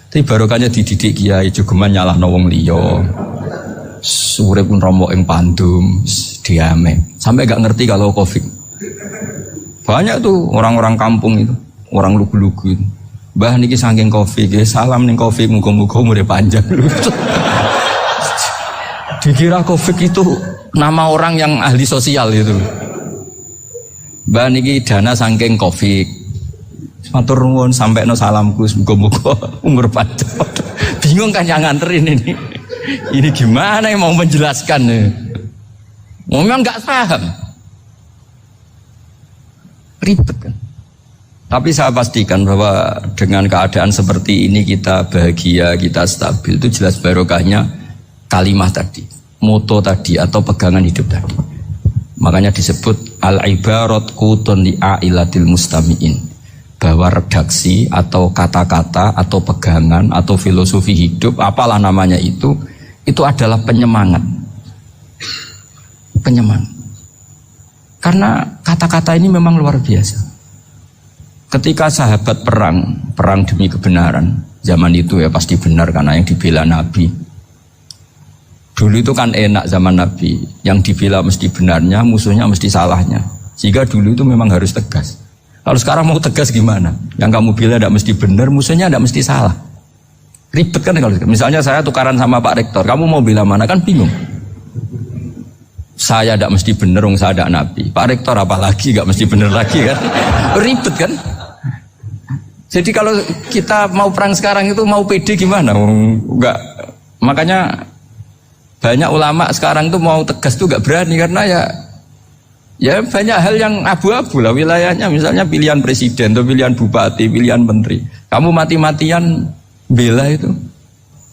Tapi barokahnya dididik kiai jogeman nyalahno wong liya. Sore pun romo ing pandum, diame. Sampai gak ngerti kalau Covid. Banyak tuh orang-orang kampung itu, orang lugu-lugu itu. Mbah niki saking Covid, salam ning Covid muga-muga umure panjang. Dikira Covid itu nama orang yang ahli sosial itu. Mbah niki dana saking Covid. Matur nuwun sampekno salamku muga-muga umur panjang. Bingung kan yang nganterin ini. Ini gimana yang mau menjelaskan? Memang nggak paham. Ribet kan. Tapi saya pastikan bahwa dengan keadaan seperti ini kita bahagia, kita stabil, itu jelas barokahnya kalimat tadi, moto tadi atau pegangan hidup tadi. Makanya disebut al-ibarat qutun li'ailatil mustami'in, bahwa redaksi atau kata-kata atau pegangan atau filosofi hidup, apalah namanya itu adalah penyemangat. Penyemangat. Karena kata-kata ini memang luar biasa. Ketika sahabat perang demi kebenaran, zaman itu ya pasti benar karena yang dibela Nabi. Dulu itu kan enak zaman Nabi, yang dibela mesti benarnya, musuhnya mesti salahnya. Sehingga dulu itu memang harus tegas. Kalau sekarang mau tegas gimana? Yang kamu bela tidak mesti benar, musuhnya tidak mesti salah. Ribet kan kalau misalnya saya tukaran sama Pak Rektor, kamu mau bela mana kan bingung. Saya tidak mesti benar, saya tidak Nabi. Pak Rektor apalagi nggak mesti benar lagi kan? Ribet kan? Jadi kalau kita mau perang sekarang itu mau pede gimana? Enggak. Makanya banyak ulama sekarang itu mau tegas tuh nggak berani karena ya banyak hal yang abu-abu lah wilayahnya. Misalnya pilihan presiden atau pilihan bupati, pilihan menteri. Kamu mati-matian bela itu,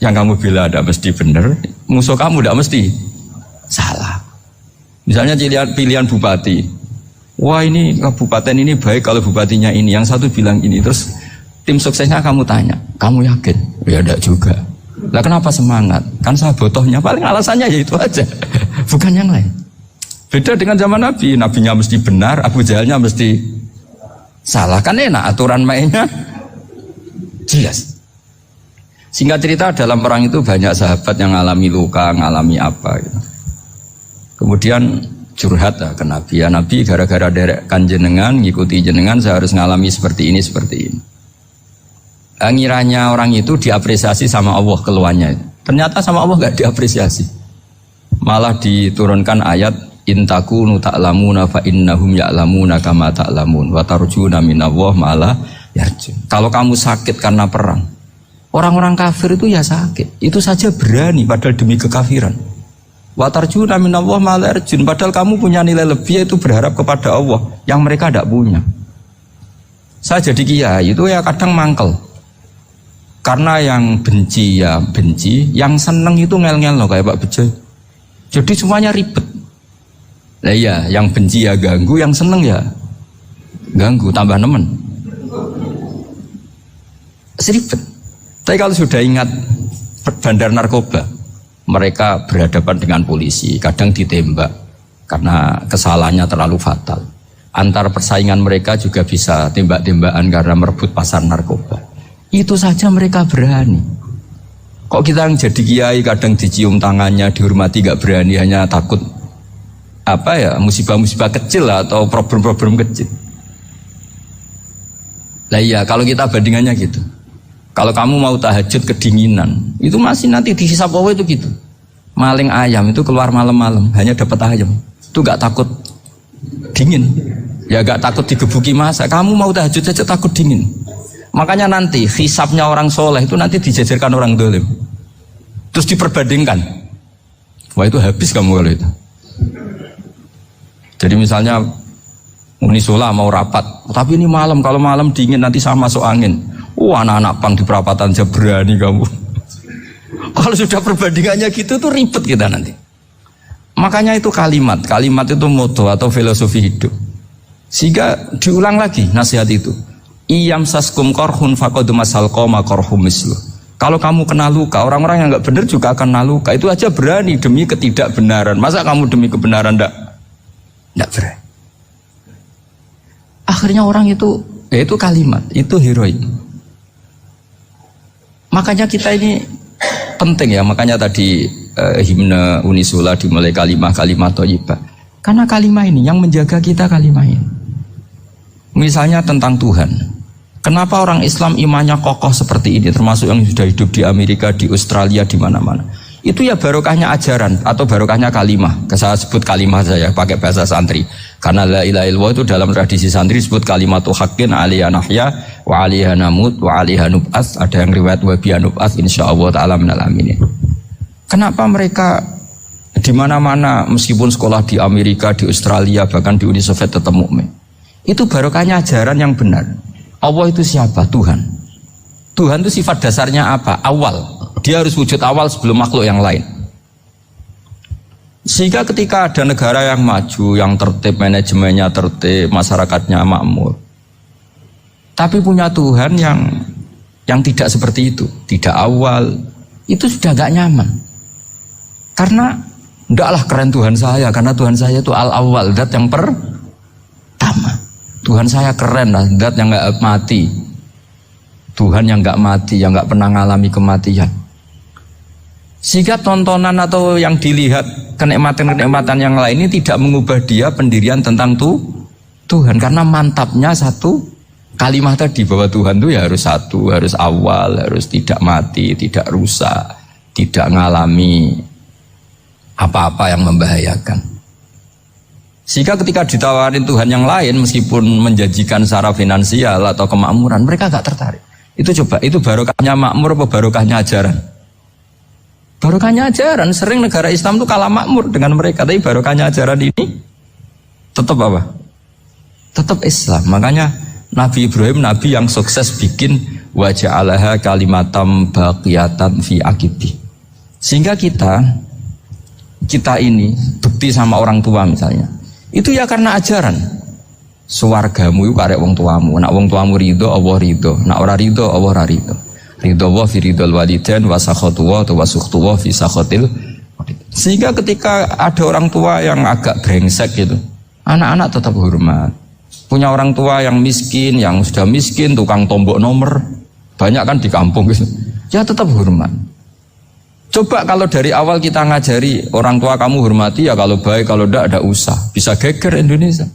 yang kamu bela tidak mesti benar, musuh kamu tidak mesti salah. Misalnya pilihan bupati, wah ini kabupaten ini baik kalau bupatinya ini, yang satu bilang ini, terus tim suksesnya kamu tanya, kamu yakin? Ya tidak juga. Lah kenapa semangat? Kan saya botohnya, paling alasannya ya itu aja, bukan yang lain. Beda dengan zaman Nabi, Nabinya mesti benar, Abu Jahalnya mesti salah, kan enak aturan mainnya jelas. Singkat cerita dalam perang itu banyak sahabat yang ngalami luka, ngalami apa gitu. Kemudian curhat lah ke Nabi, ya Nabi gara-gara derekkan jenengan, ngikuti jenengan saya harus ngalami seperti ini. Ngiranya orang itu diapresiasi sama Allah keluarnya. Ternyata sama Allah gak diapresiasi. Malah diturunkan ayat intakunu ta'lamuna fa innahum ya'lamuna kama ta'lamun wa tarjuna minallah ma'ala yarjun. Kalau kamu sakit karena perang, orang-orang kafir itu ya sakit, itu saja berani padahal demi kekafiran. Wa tarjuna minallah ma'ala yarjun, padahal kamu punya nilai lebih yaitu berharap kepada Allah yang mereka tidak punya. Saya jadi kiai itu ya kadang mangkel. Karena yang benci ya benci, yang seneng itu ngel-ngel loh kayak Pak Bejo. Jadi semuanya ribet. Lah iya, yang benci ya ganggu, yang seneng ya ganggu, tambah nemen. Seribet. Tapi kalau sudah ingat bandar narkoba, mereka berhadapan dengan polisi, kadang ditembak karena kesalahannya terlalu fatal. Antar persaingan mereka juga bisa tembak-tembakan karena merebut pasar narkoba. Itu saja mereka berani. Kok kita yang jadi kiai kadang dicium tangannya, dihormati gak berani, hanya takut apa ya, musibah-musibah kecil lah, atau problem-problem kecil. Lah iya, kalau kita bandingannya gitu. Kalau kamu mau tahajud kedinginan, itu masih nanti dihisab Allah itu gitu. Maling ayam itu keluar malam-malam, hanya dapat ayam. Itu gak takut dingin. Ya gak takut digebuki masa. Kamu mau tahajud saja takut dingin. Makanya nanti hisabnya orang soleh itu nanti dijajarkan orang dolim. Terus diperbandingkan. Wah itu habis kamu kalau itu. Jadi misalnya Unisula mau rapat, tapi ini malam, kalau malam dingin nanti sama masuk angin. Anak-anak pang di perapatan aja berani kamu. Kalau sudah perbandingannya gitu tuh ribet kita nanti. Makanya itu kalimat itu moto atau filosofi hidup. Sehingga diulang lagi nasihat itu. Iyam saskum korhun fakodu masal koma korhum mislu. Kalau kamu kena luka, orang-orang yang nggak benar juga akan kena luka. Itu aja berani demi ketidakbenaran. Masa kamu demi kebenaran nggak berani? Akhirnya orang itu, ya itu kalimat, itu heroik. Makanya kita ini penting ya, makanya tadi himne Unisula dimulai kalimat thayyibah. Karena kalimat ini yang menjaga kita kalimat ini. Misalnya tentang Tuhan. Kenapa orang Islam imannya kokoh seperti ini, termasuk yang sudah hidup di Amerika, di Australia, di mana-mana. Itu ya barokahnya ajaran atau barokahnya kalimah. Saya sebut kalimah saya pakai bahasa santri. Karena la ilaha illallah itu dalam tradisi santri disebut kalimatu haqqin alaiha nahya wa alaiha namut wa alaiha nub'ats. Ada yang riwayat wa biha nub'ats insyaallah taala minal aminin. Kenapa mereka di mana-mana meskipun sekolah di Amerika, di Australia, bahkan di Uni Soviet tetap mukmin? Itu barokahnya ajaran yang benar. Allah itu siapa? Tuhan. Tuhan itu sifat dasarnya apa? Awal. Dia harus wujud awal sebelum makhluk yang lain. Sehingga ketika ada negara yang maju, yang tertib, manajemennya tertib, masyarakatnya makmur, tapi punya Tuhan yang tidak seperti itu, tidak awal, itu sudah gak nyaman. Karena ndaklah keren Tuhan saya, karena Tuhan saya itu al-awwal, zat yang pertama. Tuhan saya keren lah, zat yang gak mati. Tuhan yang gak mati, yang gak pernah ngalami kematian. Sehingga tontonan atau yang dilihat kenikmatan-kenikmatan yang lain ini tidak mengubah dia pendirian tentang Tuhan. Karena mantapnya satu kalimat tadi bahwa Tuhan itu ya harus satu, harus awal, harus tidak mati, tidak rusak, tidak ngalami apa-apa yang membahayakan. Sehingga ketika ditawarin Tuhan yang lain meskipun menjanjikan secara finansial atau kemakmuran, mereka gak tertarik. Itu coba, itu barokahnya makmur apa barokahnya ajaran? Barokahnya ajaran. Sering negara Islam itu kalah makmur dengan mereka, tapi barokahnya ajaran ini tetap apa? Tetap Islam. Makanya Nabi Ibrahim, Nabi yang sukses bikin waja'alaha kalimatam baqiyatan fi aqibi. Sehingga kita ini bukti sama orang tua misalnya, itu ya karena ajaran. Suwargamu itu karek wong tuamu. Nak wong tuamu ridho, Allah ridho. Nak ora ridho, Allah ora ridho. Ridho wa fi ridhol walidain wa sakhatu wa sukhtu wa fi sakhatil. Sehingga ketika ada orang tua yang agak brengsek gitu, anak-anak tetap hormat. Punya orang tua yang miskin, yang sudah miskin, tukang tombok nomor, banyak kan di kampung gitu. Ya tetap hormat. Coba kalau dari awal kita ngajari orang tua kamu hormati ya, kalau baik, kalau tidak usah. Bisa geger Indonesia.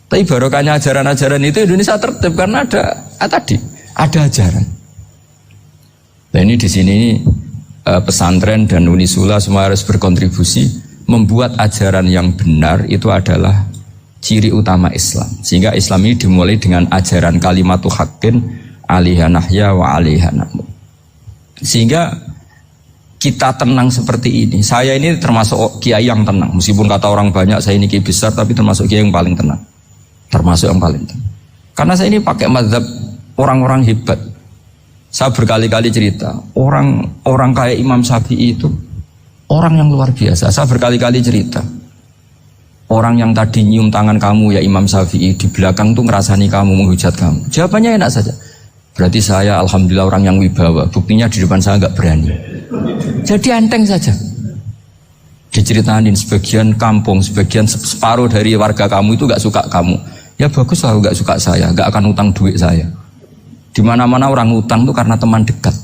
Tapi barokahnya ajaran-ajaran itu Indonesia tertib karena ada ajaran. Nah ini di sini pesantren dan Unisula semua harus berkontribusi membuat ajaran yang benar itu adalah ciri utama Islam. Sehingga Islam ini dimulai dengan ajaran kalimatu haqqin alaiha nahya wa alaiha namut. Sehingga kita tenang seperti ini. Saya ini termasuk kiai yang tenang. Meskipun kata orang banyak saya ini kiai besar, tapi termasuk kiai yang paling tenang. Termasuk yang paling tenang. Karena saya ini pakai mazhab orang-orang hebat. Saya berkali-kali cerita, orang kayak Imam Syafi'i itu orang yang luar biasa. Saya berkali-kali cerita, orang yang tadi nyium tangan kamu ya Imam Syafi'i, di belakang tuh ngerasani kamu, menghujat kamu. Jawabannya enak saja. Berarti saya alhamdulillah orang yang wibawa. Buktinya di depan saya nggak berani. Jadi enteng saja. Diceritain sebagian kampung, sebagian separuh dari warga kamu itu nggak suka kamu. Ya bagus lah nggak suka saya, nggak akan utang duit saya. Di mana-mana orang utang tuh karena teman dekat.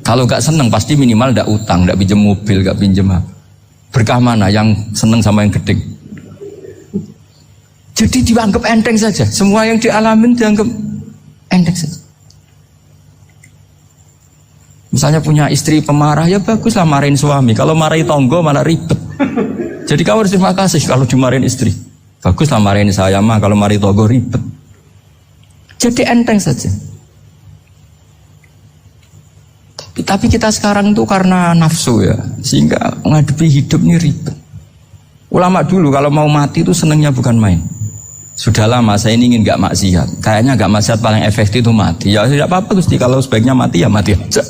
Kalau nggak seneng pasti minimal nggak utang, nggak pinjam mobil, nggak pinjam apa. Berkah mana yang seneng sama yang gede? Jadi dianggap enteng saja. Semua yang dialamin dianggap enteng saja. Misalnya punya istri pemarah, ya baguslah marahin suami. Kalau marahin tonggo malah ribet. Jadi kamu harus terima kasih kalau dimarahin istri. Baguslah marahin saya mah, kalau marahin tonggo ribet. Jadi enteng saja. Tapi kita sekarang tuh karena nafsu ya, sehingga menghadapi hidup ini ribet. Ulama dulu kalau mau mati itu senengnya bukan main. Sudah lama saya ini ingin nggak maksiat. Kayaknya nggak maksiat paling efektif itu mati. Ya tidak apa-apa Gusti, kalau sebaiknya mati ya mati aja.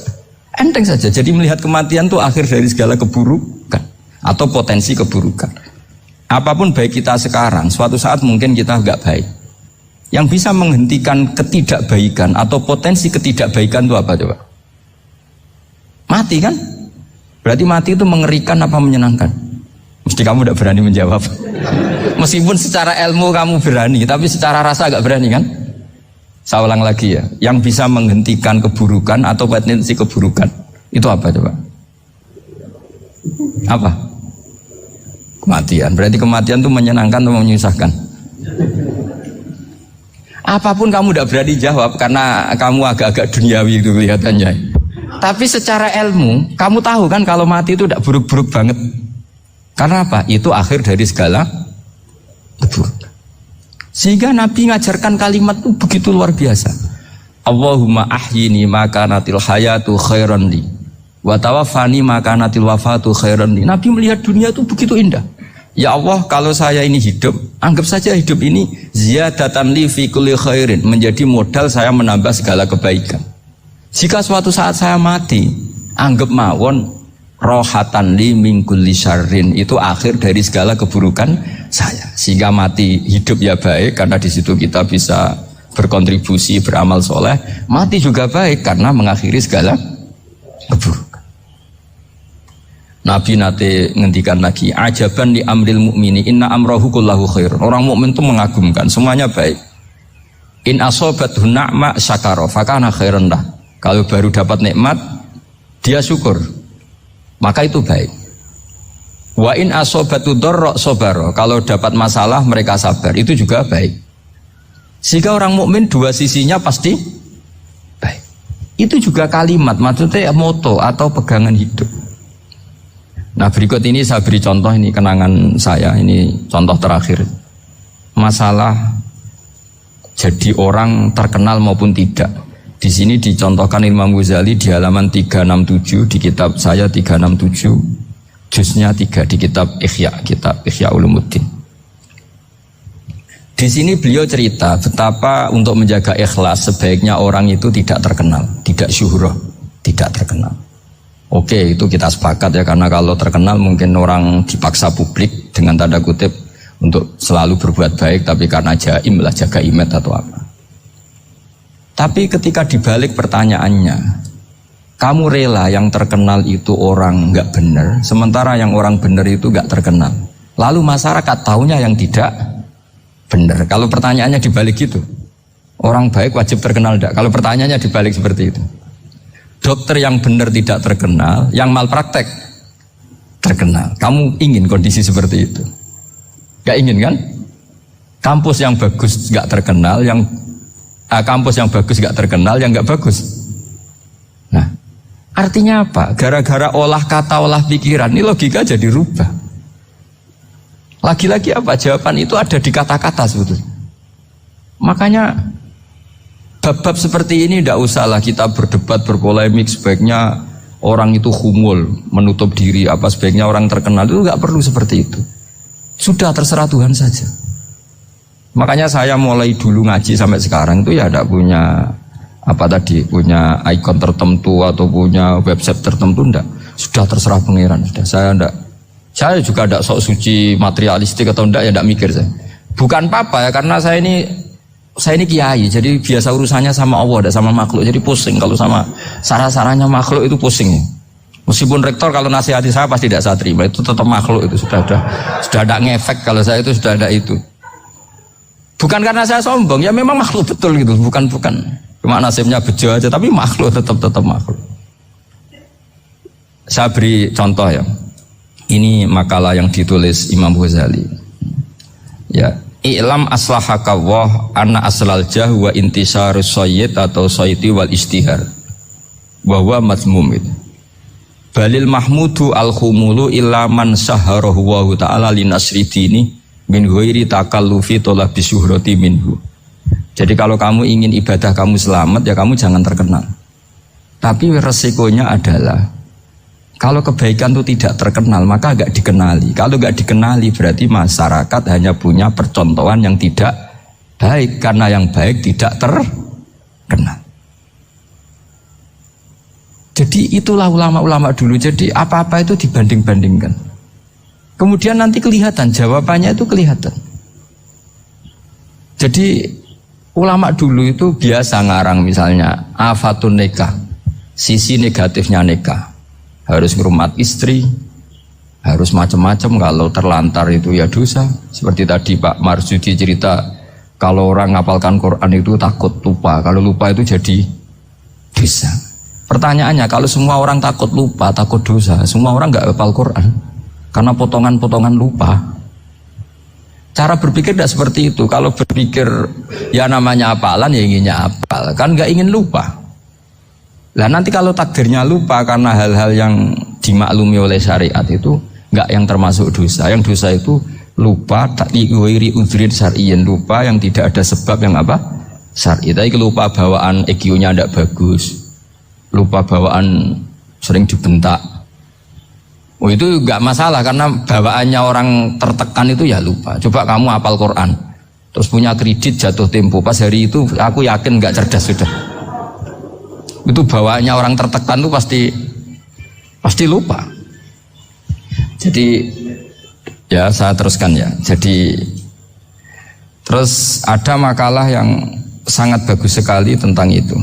Enteng saja. Jadi melihat kematian itu akhir dari segala keburukan atau potensi keburukan. Apapun baik kita sekarang, suatu saat mungkin kita nggak baik. Yang bisa menghentikan ketidakbaikan atau potensi ketidakbaikan itu apa coba? Mati kan? Berarti mati itu mengerikan apa menyenangkan? Mesti kamu tidak berani menjawab. Meskipun secara ilmu kamu berani, tapi secara rasa agak berani kan? Saya ulang lagi ya, yang bisa menghentikan keburukan atau potensi keburukan itu apa coba? Apa? Kematian. Berarti kematian itu menyenangkan atau menyusahkan? Apapun kamu tidak berani jawab karena kamu agak-agak duniawi itu kelihatannya. Tapi secara ilmu, kamu tahu kan kalau mati itu tidak buruk-buruk banget. Karena apa? Itu akhir dari segala keburukan. Sehingga Nabi ngajarkan kalimat itu begitu luar biasa. Allahumma ahyini makanatil hayatu khairan li wa tawaffani makanatil wafatu khairan li. Nabi melihat dunia itu begitu indah. Ya Allah, kalau saya ini hidup, anggap saja hidup ini ziyadatan li fi kulli khairin, menjadi modal saya menambah segala kebaikan. Jika suatu saat saya mati, anggap mawon rohatan li min kulli syarrin, itu akhir dari segala keburukan saya. Sehingga mati hidup ya baik karena di situ kita bisa berkontribusi, beramal soleh. Mati juga baik karena mengakhiri segala keburukan. Nabi nate ngendikan lagi, ajaban li amril mu'mini inna amrahu kullahu khair. Orang mukmin itu mengagumkan, semuanya baik. In asobathu na'ma syakara fakana khairan lah. Kalau baru dapat nikmat, dia syukur, maka itu baik. Wa in asobatu dharra sabara. Kalau dapat masalah mereka sabar, itu juga baik. Sehingga orang mukmin dua sisinya pasti baik. Itu juga kalimat, maksudnya moto atau pegangan hidup. Nah berikut ini saya beri contoh, ini kenangan saya, ini contoh terakhir. Masalah jadi orang terkenal maupun tidak. Di sini dicontohkan Imam Ghazali di halaman 367 di kitab saya 367, juznya 3 di kitab Ihya Ulumuddin. Di sini beliau cerita betapa untuk menjaga ikhlas sebaiknya orang itu tidak terkenal, tidak syuhrah, tidak terkenal. Oke, itu kita sepakat ya, karena kalau terkenal mungkin orang dipaksa publik dengan tanda kutip untuk selalu berbuat baik, tapi karena jaim lah, jaga image atau apa. Tapi ketika dibalik pertanyaannya, kamu rela yang terkenal itu orang nggak benar, sementara yang orang benar itu nggak terkenal. Lalu masyarakat taunya yang tidak benar. Kalau pertanyaannya dibalik gitu, orang baik wajib terkenal enggak? Kalau pertanyaannya dibalik seperti itu. Dokter yang benar tidak terkenal, yang malpraktek terkenal. Kamu ingin kondisi seperti itu? Gak ingin kan? Kampus yang bagus gak terkenal, kampus yang bagus gak terkenal, yang gak bagus. Nah, artinya apa? Gara-gara olah kata, olah pikiran, ini logika jadi rubah. Lagi-lagi apa? Jawaban itu ada di kata-kata sebetulnya. Makanya bab-bab seperti ini tidak usahlah kita berdebat, berpolemik. Sebaiknya orang itu humul, menutup diri, apa sebaiknya orang terkenal, itu nggak perlu seperti itu. Sudah terserah Tuhan saja. Makanya saya mulai dulu ngaji sampai sekarang itu ya tidak punya punya ikon tertentu atau punya website tertentu, enggak. Sudah terserah pangeran. Sudah. Saya juga tidak sok suci materialistik atau enggak, ya tidak mikir saya. Bukan apa-apa ya, karena saya ini kiai, jadi biasa urusannya sama Allah, tidak sama makhluk. Jadi pusing kalau sama sarah-sarahnya makhluk itu pusing. Meskipun rektor kalau nasihati saya pasti tidak saya terima, itu tetap makhluk, itu sudah ada ngefek kalau saya itu sudah ada itu. Bukan karena saya sombong, ya memang makhluk betul gitu, bukan. Cuma nasibnya bejo aja, tapi makhluk tetap makhluk. Saya beri contoh ya. Ini makalah yang ditulis Imam Ghazali. Ya. I'lam aslahakawah anna aslal jah wa intisarus sayyid atau sayyidi wal istihar bahwa mazmum itu balil mahmudu al-khumulu illa man saharahu wa ta'ala linasri dini min ghairi takallufi tolabi syuhrati minhu. Jadi kalau kamu ingin ibadah kamu selamat, ya kamu jangan terkenal. Tapi resikonya adalah kalau kebaikan itu tidak terkenal, maka gak dikenali. Kalau gak dikenali berarti masyarakat hanya punya percontohan yang tidak baik, karena yang baik tidak terkenal. Jadi itulah ulama-ulama dulu. Jadi apa-apa itu dibanding-bandingkan. Kemudian nanti kelihatan, jawabannya itu kelihatan. Jadi ulama dulu itu biasa ngarang misalnya afatun nikah, sisi negatifnya nikah, harus ngurmat istri, harus macam-macam, kalau terlantar itu ya dosa. Seperti tadi Pak Marsudi cerita, kalau orang ngapalkan Quran itu takut lupa, kalau lupa itu jadi dosa. Pertanyaannya, kalau semua orang takut lupa, takut dosa, semua orang nggak hafal Quran karena potongan-potongan lupa. Cara berpikir tidak seperti itu. Kalau berpikir ya namanya hafalan, ya inginnya hafal, kan nggak ingin lupa. Lah nanti kalau takdirnya lupa karena hal-hal yang dimaklumi oleh syariat itu nggak yang termasuk dosa. Yang dosa itu lupa takliwiri udhrin syar'iyyin, lupa yang tidak ada sebab yang apa? Syar'i. Tapi lupa bawaan EQ-nya tidak bagus, lupa bawaan sering dibentak, oh itu nggak masalah karena bawaannya orang tertekan itu ya lupa. Coba kamu hafal Quran terus punya kredit jatuh tempo, pas hari itu aku yakin nggak cerdas sudah. Itu bawaannya orang tertekan itu pasti lupa. Jadi ya saya teruskan ya. Jadi terus ada makalah yang sangat bagus sekali tentang itu,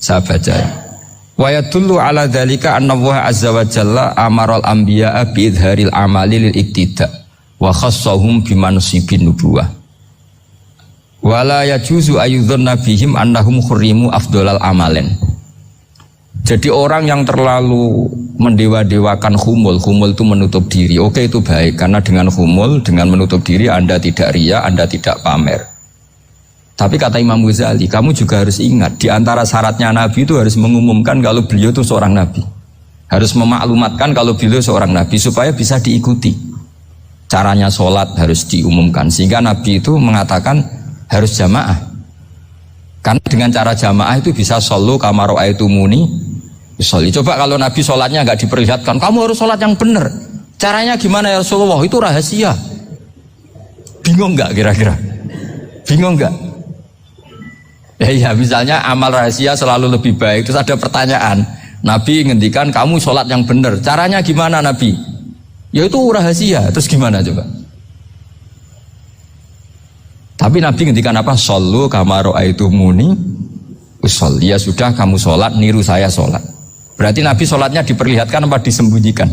saya baca ya. Wa yadullu ala dzalika anna Allah azza wa jalla amaral anbiya'a bi idharil amali lil iktida wa khassahum bi mansibin nubuwah. Wa la yajuzu ayyudhanna bihim annahum khurrimu afdhalal amalen. Jadi orang yang terlalu mendewa-dewakan khumul itu menutup diri. Oke, itu baik karena dengan khumul, dengan menutup diri Anda tidak riya, Anda tidak pamer. Tapi kata Imam Ghazali, kamu juga harus ingat, di antara syaratnya Nabi itu harus mengumumkan kalau beliau itu seorang Nabi. Harus memaklumatkan kalau beliau seorang Nabi supaya bisa diikuti. Caranya sholat harus diumumkan. Sehingga Nabi itu mengatakan harus jamaah. Karena dengan cara jamaah itu bisa shollu kama ra'aitumuni usolli. Coba kalau Nabi sholatnya nggak diperlihatkan, kamu harus sholat yang benar. Caranya gimana ya Rasulullah? Itu rahasia. Bingung nggak kira-kira? Bingung nggak? Ya misalnya amal rahasia selalu lebih baik. Terus ada pertanyaan, Nabi ngendikan kamu sholat yang benar, caranya gimana Nabi? Ya itu rahasia. Terus gimana coba? Tapi Nabi ngendikan apa? Shollu kama ra'aitumuni usolli. Ya sudah, kamu sholat niru saya sholat. Berarti Nabi sholatnya diperlihatkan apa disembunyikan?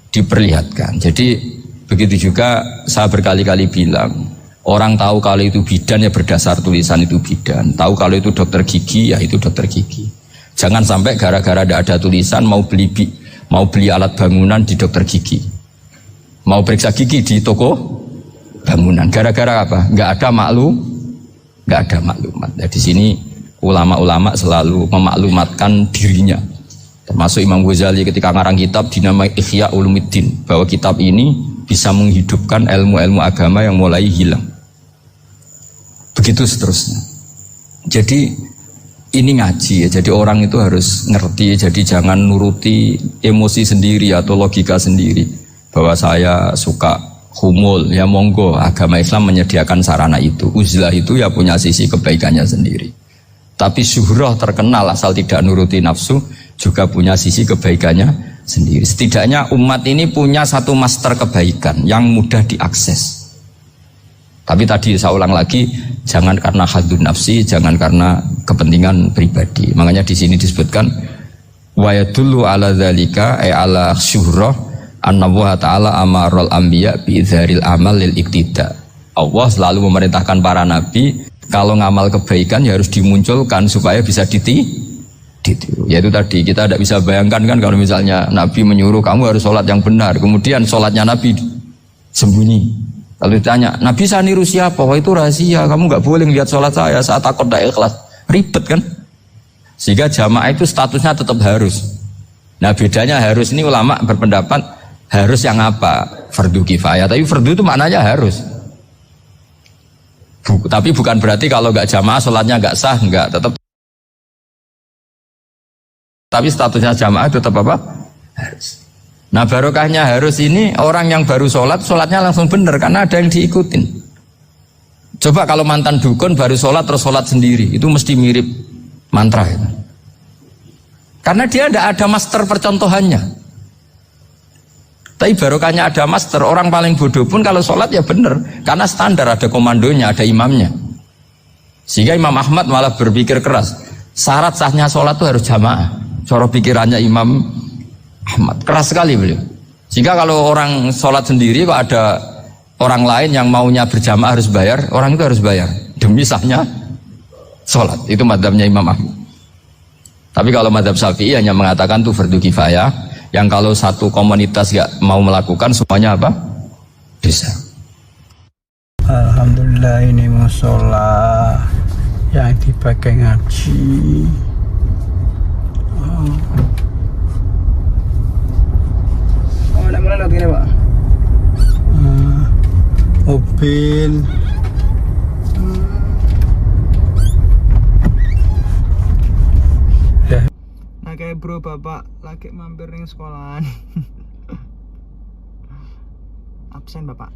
Diperlihatkan. Jadi begitu juga saya berkali-kali bilang, orang tahu kalau itu bidan ya berdasar tulisan itu bidan. Tahu kalau itu dokter gigi ya itu dokter gigi. Jangan sampai gara-gara tidak ada tulisan mau beli alat bangunan di dokter gigi, mau periksa gigi di toko bangunan. Gara-gara apa? Nggak ada maklumat. Nah, di sini ulama-ulama selalu memaklumatkan dirinya. Termasuk Imam Ghazali ketika ngarang kitab dinamai Ihya Ulumuddin, bahwa kitab ini bisa menghidupkan ilmu-ilmu agama yang mulai hilang. Begitu seterusnya. Jadi ini ngaji ya. Jadi orang itu harus ngerti. Jadi jangan nuruti emosi sendiri atau logika sendiri. Bahwa saya suka humul, ya monggo. Agama Islam menyediakan sarana itu. Uzlah itu ya punya sisi kebaikannya sendiri. Tapi syuhrah terkenal asal tidak nuruti nafsu juga punya sisi kebaikannya sendiri. Setidaknya umat ini punya satu master kebaikan yang mudah diakses. Tapi tadi saya ulang lagi, jangan karena hadun nafsi, jangan karena kepentingan pribadi. Makanya di sini disebutkan wa yadullu ala dzalika ay ala syuhrah anna wa ta'ala amarul anbiya bi idzharil amal lil iktida. Allah selalu memerintahkan para nabi kalau ngamal kebaikan ya harus dimunculkan supaya bisa ditiru. Yaitu tadi kita tidak bisa bayangkan kan kalau misalnya Nabi menyuruh kamu harus sholat yang benar, kemudian sholatnya Nabi sembunyi. Kalau ditanya, Nabi saya niru siapa? Wah itu rahasia, kamu nggak boleh lihat sholat saya saat takut tidak ikhlas. Ribet kan? Sehingga jamaah itu statusnya tetap harus. Nah bedanya harus ini ulama berpendapat harus yang apa? Fardu kifayah. Tapi fardu itu maknanya harus. Tapi bukan berarti kalau nggak jamaah sholatnya nggak sah, nggak, tetap. Tapi statusnya jamaah tetap apa? Harus. Nah barokahnya harus ini orang yang baru sholat, sholatnya langsung benar karena ada yang diikutin. Coba kalau mantan dukun baru sholat terus sholat sendiri, itu mesti mirip mantra itu. Karena dia tidak ada master percontohannya. Tapi barokahnya ada master, orang paling bodoh pun kalau sholat ya benar, karena standar ada komandonya, ada imamnya. Sehingga Imam Ahmad malah berpikir keras, syarat sahnya sholat itu harus jamaah. Cara pikirannya Imam Ahmad keras sekali beliau. Sehingga kalau orang sholat sendiri kok ada orang lain yang maunya berjamaah harus bayar, orang itu harus bayar demi sahnya sholat. Itu madzhabnya Imam Ahmad. Tapi kalau madzhab Syafi'i hanya mengatakan itu fardu kifayah, yang kalau satu komunitas gak mau melakukan semuanya apa? Bisa. Alhamdulillah ini musola yang dipakai ngaji. Oh, ada mana lagi nih, Pak? Mobil. Nah kayak bro bapak lagi mampir ning sekolahan. Absen bapak.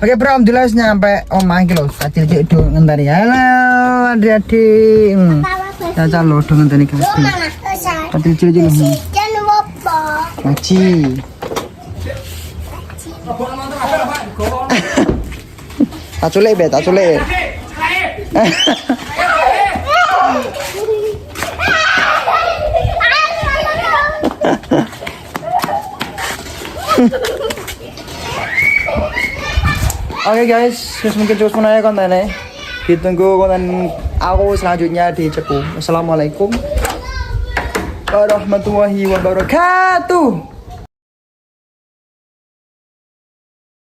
Oke bro, alhamdulillah nyampe omah iki lho. Kacil cek do ngenteni. Halo adik-adik. Ya calo do ngenteni guys. Kacil cek lho. Ngaji. Tak culik be, tak culik. Oke guys, mungkin cukup semuanya kontennya. Ditunggu konten aku selanjutnya di Cepu. Assalamualaikum warahmatullahi wabarakatuh.